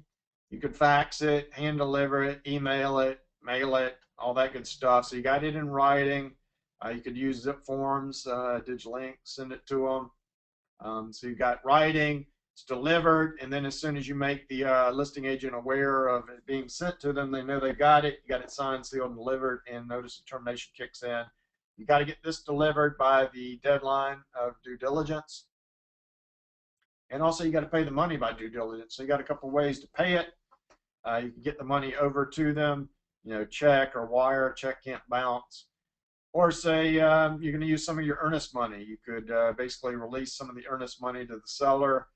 S2: You could fax it, hand deliver it, email it, mail it, all that good stuff. So you got it in writing. You could use zip forms, DigiLink, send it to them. So you got writing, it's delivered, and then as soon as you make the listing agent aware of it being sent to them, they know they got it. You got it signed, sealed, and delivered, and notice of termination kicks in. You got to get this delivered by the deadline of due diligence. And also you got to pay the money by due diligence. So you got a couple ways to pay it. You can get the money over to them, check or wire. Check can't bounce. Or say you're going to use some of your earnest money. You could basically release some of the earnest money to the seller.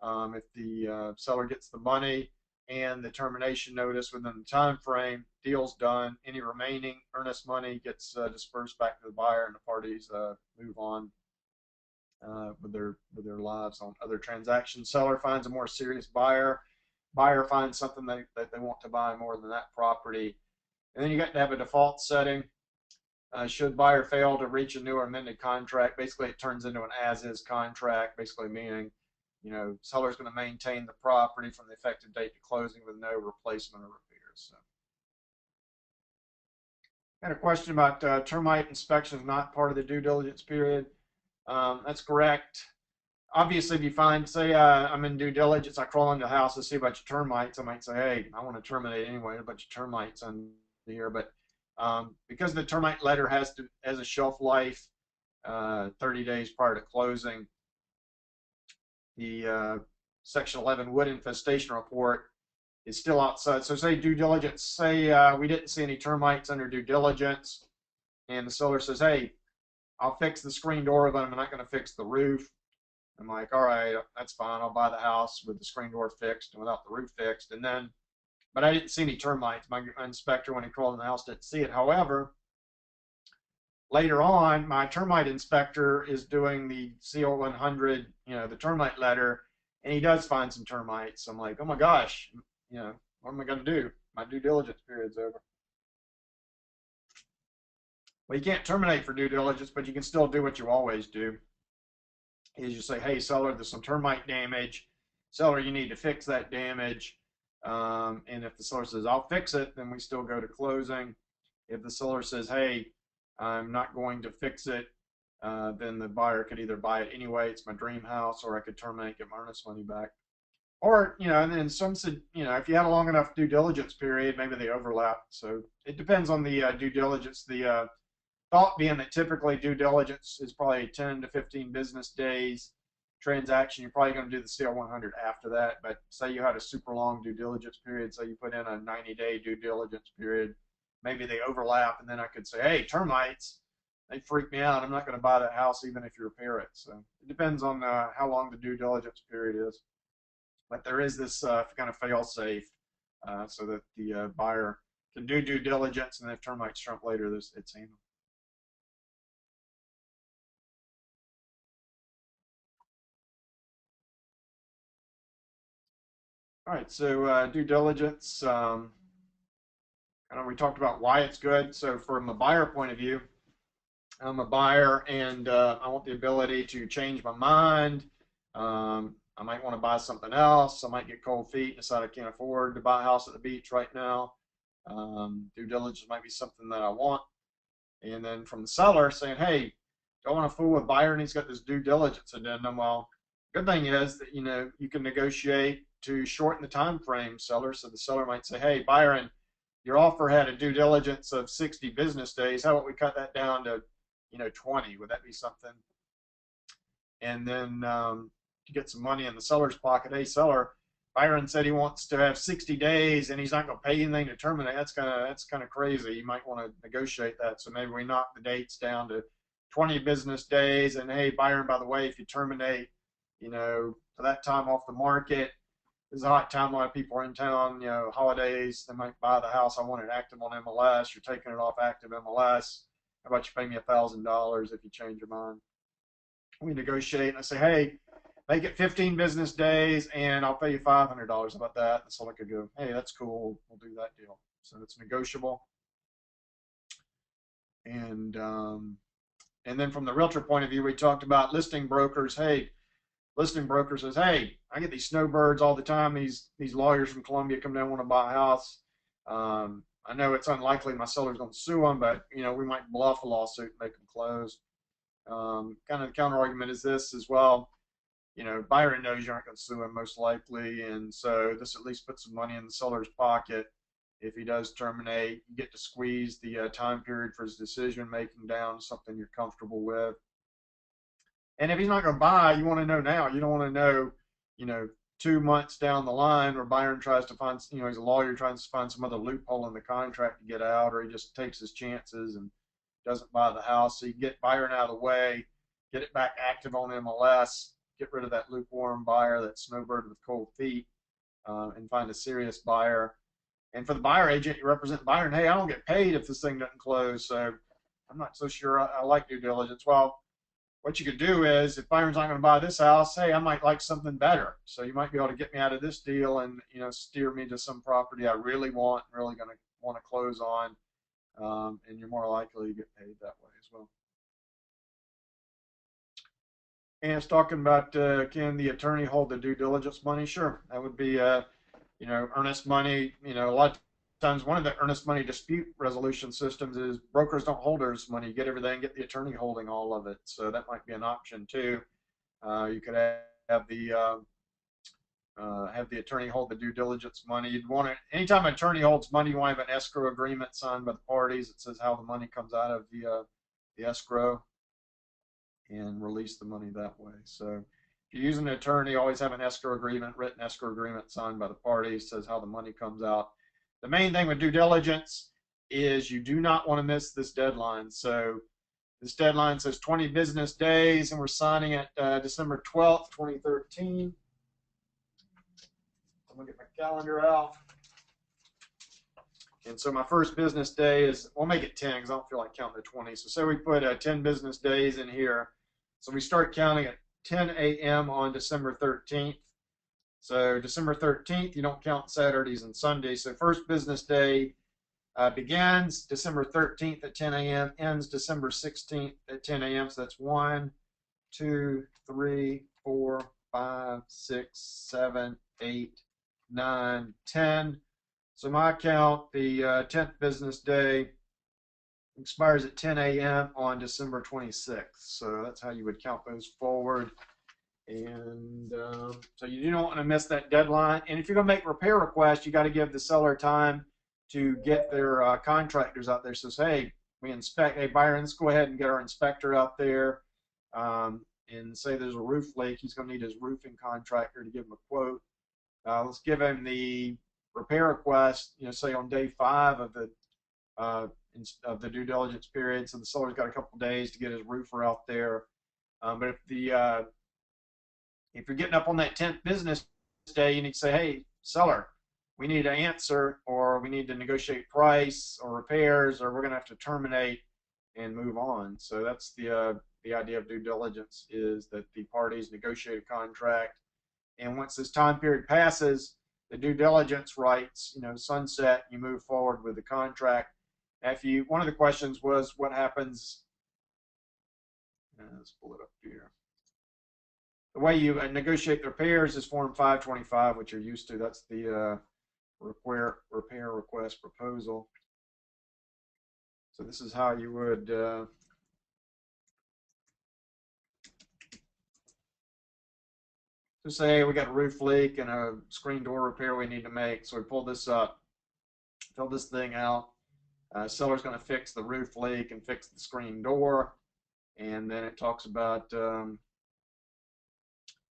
S2: If the seller gets the money and the termination notice within the time frame, deal's done. Any remaining earnest money gets dispersed back to the buyer, and the parties move on with their lives on other transactions. Seller finds a more serious buyer. Buyer finds something that they want to buy more than that property. And then you got to have a default setting. Should buyer fail to reach a new or amended contract, basically it turns into an as-is contract, basically meaning, seller's going to maintain the property from the effective date to closing with no replacement or repairs. So. I had a question about termite inspections not part of the due diligence period. That's correct. Obviously, if you find, say, I'm in due diligence, I crawl into the house to see a bunch of termites, I might say, hey, I want to terminate anyway, a bunch of termites on here. But because the termite letter has a shelf life 30 days prior to closing, the Section 11 wood infestation report is still outside. So say due diligence, say we didn't see any termites under due diligence, and the seller says, hey, I'll fix the screen door, but I'm not going to fix the roof. I'm like, all right, that's fine. I'll buy the house with the screen door fixed and without the roof fixed. And then, but I didn't see any termites. My inspector, when he crawled in the house, didn't see it. However, later on, my termite inspector is doing the CO 100, the termite letter, and he does find some termites. I'm like, oh my gosh, what am I going to do? My due diligence period's over. Well, you can't terminate for due diligence, but you can still do what you always do. Is you say, hey, seller, there's some termite damage. Seller, you need to fix that damage. And if the seller says, I'll fix it, then we still go to closing. If the seller says, hey, I'm not going to fix it, then the buyer could either buy it anyway, it's my dream house, or I could terminate, get my earnest money back. Or, and then some said, if you had a long enough due diligence period, maybe they overlap. So it depends on the due diligence. The thought being that typically due diligence is probably 10 to 15 business days transaction. You're probably going to do the CL 100 after that. But say you had a super long due diligence period, so you put in a 90-day due diligence period, maybe they overlap, and then I could say, hey, termites, they freak me out. I'm not going to buy that house even if you repair it. So it depends on how long the due diligence period is. But there is this kind of fail-safe so that the buyer can do due diligence, and if termites show up later, it's handled. All right, so due diligence, we talked about why it's good. So from a buyer point of view, I'm a buyer and I want the ability to change my mind. I might want to buy something else. I might get cold feet and decide I can't afford to buy a house at the beach right now. Due diligence might be something that I want. And then from the seller saying, hey, don't want to fool with Byron, he's got this due diligence addendum. Well, good thing is that you can negotiate to shorten the time frame, seller. So the seller might say, hey, Byron, your offer had a due diligence of 60 business days. How about we cut that down to 20? Would that be something? And then to get some money in the seller's pocket, hey, seller, Byron said he wants to have 60 days and he's not going to pay anything to terminate. That's kind of crazy. You might want to negotiate that. So maybe we knock the dates down to 20 business days. And hey, Byron, by the way, if you terminate, for that time off the market, It's a hot time. A lot of people are in town, you know, holidays. They might buy the house. I want it active on MLS. You're taking it off active MLS. How about you pay me $1,000 if you change your mind? We negotiate, and I say, hey, make it 15 business days, and I'll pay you $500. How about that? And so I could go, hey, that's cool. We'll do that deal. So it's negotiable. And then from the realtor point of view, we talked about listing brokers. Hey, listing broker says, hey, I get these snowbirds all the time. These lawyers from Columbia come down, want to buy a house. I know it's unlikely my seller's going to sue them, but you know, we might bluff a lawsuit and make them close. Kind of the counter argument is this as well. You know, Byron knows you aren't going to sue him most likely, and so this at least puts some money in the seller's pocket. If he does terminate, you get to squeeze the time period for his decision making down to something you're comfortable with. And if he's not going to buy, you want to know now. You don't want to know, you know, 2 months down the line where Byron tries to find, you know, he's a lawyer trying to find some other loophole in the contract to get out, or he just takes his chances and doesn't buy the house. So you get Byron out of the way, get it back active on MLS, get rid of that lukewarm buyer, that snowbird with cold feet, and find a serious buyer. And for the buyer agent, you represent Byron. Hey, I don't get paid if this thing doesn't close, so I'm not so sure I like due diligence. Well, what you could do is, if Byron's not going to buy this house, hey, I might like something better. So you might be able to get me out of this deal and, you know, steer me to some property I really want, really going to want to close on, and you're more likely to get paid that way as well. And it's talking about, can the attorney hold the due diligence money? Sure, that would be, you know, earnest money. You know, a lot of times one of the earnest money dispute resolution systems is brokers don't hold earnest money. You get everything, get the attorney holding all of it. So that might be an option too. You could have the attorney hold the due diligence money. You'd want it anytime an attorney holds money. You want to have an escrow agreement signed by the parties. It says how the money comes out of the escrow, and release the money that way. So if you use an attorney, always have an escrow agreement, written escrow agreement signed by the parties, says how the money comes out. The main thing with due diligence is you do not want to miss this deadline. So this deadline says 20 business days, and we're signing it December 12th, 2013. I'm going to get my calendar out. And so my first business day is, we'll make it 10 because I don't feel like counting to 20. So say we put 10 business days in here. So we start counting at 10 a.m. on December 13th. So December 13th, you don't count Saturdays and Sundays. So first business day begins December 13th at 10 a.m., ends December 16th at 10 a.m. So that's 1, 2, 3, 4, 5, 6, 7, 8, 9, 10. So my count, the 10th business day expires at 10 a.m. on December 26th. So that's how you would count those forward. And so you don't want to miss that deadline. And if you're going to make repair requests, you got to give the seller time to get their contractors out there. So say, hey, we inspect, hey, Byron, let's go ahead and get our inspector out there. And say there's a roof leak. He's going to need his roofing contractor to give him a quote. Let's give him the repair request, you know, say on day 5 of the due diligence period. So the seller's got a couple days to get his roofer out there. But if you're getting up on that 10th business day, you need to say, hey, seller, we need an answer, or we need to negotiate price or repairs, or we're going to have to terminate and move on. So that's the idea of due diligence, is that the parties negotiate a contract, and once this time period passes, the due diligence rights, you know, sunset, you move forward with the contract. One of the questions was, what happens, let's pull it up here. The way you negotiate the repairs is Form 525, which you're used to. That's the repair request proposal. So this is how you would just say, we got a roof leak and a screen door repair we need to make. So we pull this up, fill this thing out. Seller's going to fix the roof leak and fix the screen door. And then it talks about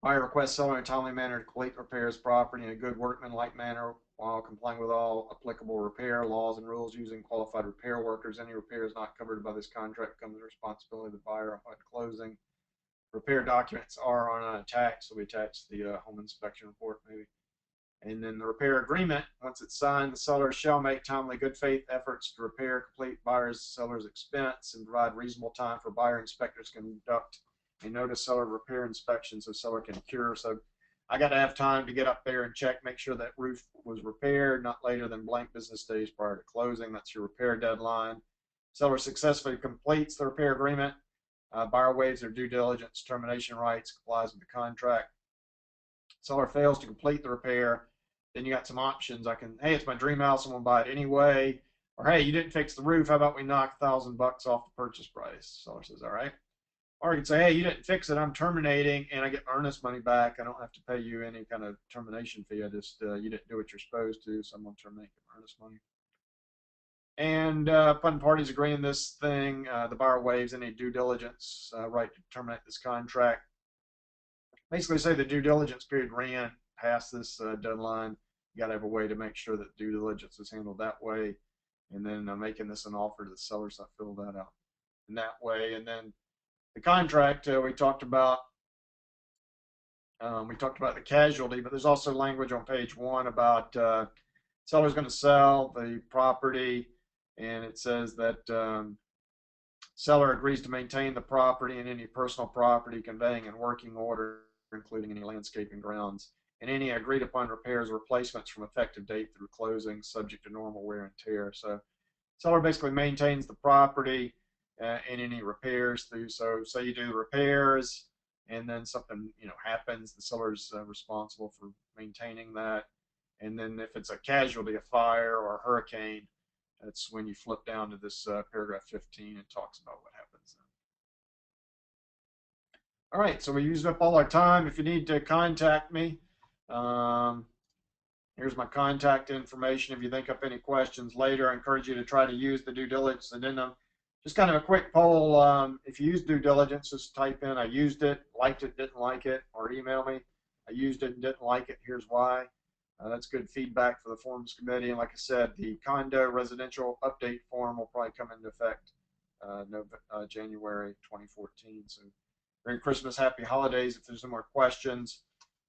S2: buyer requests seller in a timely manner to complete repairs property in a good workmanlike manner while complying with all applicable repair laws and rules using qualified repair workers. Any repairs not covered by this contract becomes the responsibility of the buyer upon closing. Repair documents are on attached, so we attach the home inspection report maybe. And then the repair agreement, once it's signed, the seller shall make timely good faith efforts to repair, complete buyer's seller's expense, and provide reasonable time for buyer inspectors to conduct a notice seller repair inspection so seller can cure. So I got to have time to get up there and check, make sure that roof was repaired, not later than blank business days prior to closing. That's your repair deadline. Seller successfully completes the repair agreement. Buyer waives their due diligence termination rights, complies with the contract. Seller fails to complete the repair, then you got some options. Hey, it's my dream house, I'm gonna buy it anyway. Or hey, you didn't fix the roof, how about we knock $1,000 off the purchase price? Seller says, all right. Or you can say, hey, you didn't fix it, I'm terminating, and I get my earnest money back. I don't have to pay you any kind of termination fee. I just, you didn't do what you're supposed to, so I'm gonna terminate your earnest money. And upon parties agreeing this thing, the buyer waives any due diligence right to terminate this contract. Basically say the due diligence period ran past this deadline. You got to have a way to make sure that due diligence is handled that way, and then making this an offer to the sellers that fill that out in that way. And then the contract we talked about the casualty, but there's also language on page 1 about seller's going to sell the property, and it says that seller agrees to maintain the property and any personal property, conveying in working order, including any landscaping grounds, and any agreed upon repairs or replacements from effective date through closing, subject to normal wear and tear. So seller basically maintains the property and any repairs through. So say you do the repairs and then something happens, the seller's responsible for maintaining that. And then if it's a casualty, a fire or a hurricane, that's when you flip down to this paragraph 15 and talks about what happens then. All right, so we used up all our time. If you need to contact me, here's my contact information. If you think up any questions later, I encourage you to try to use the due diligence addendum. Just kind of a quick poll. If you use due diligence, just type in, I used it, liked it, didn't like it, or email me. I used it and didn't like it, here's why. That's good feedback for the forms committee. And like I said, the condo residential update form will probably come into effect January 2014. So Merry Christmas, Happy Holidays. If there's no more questions,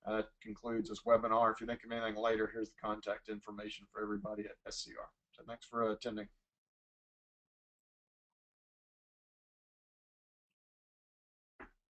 S2: that concludes this webinar. If you think of anything later, here's the contact information for everybody at SCR. So thanks for attending.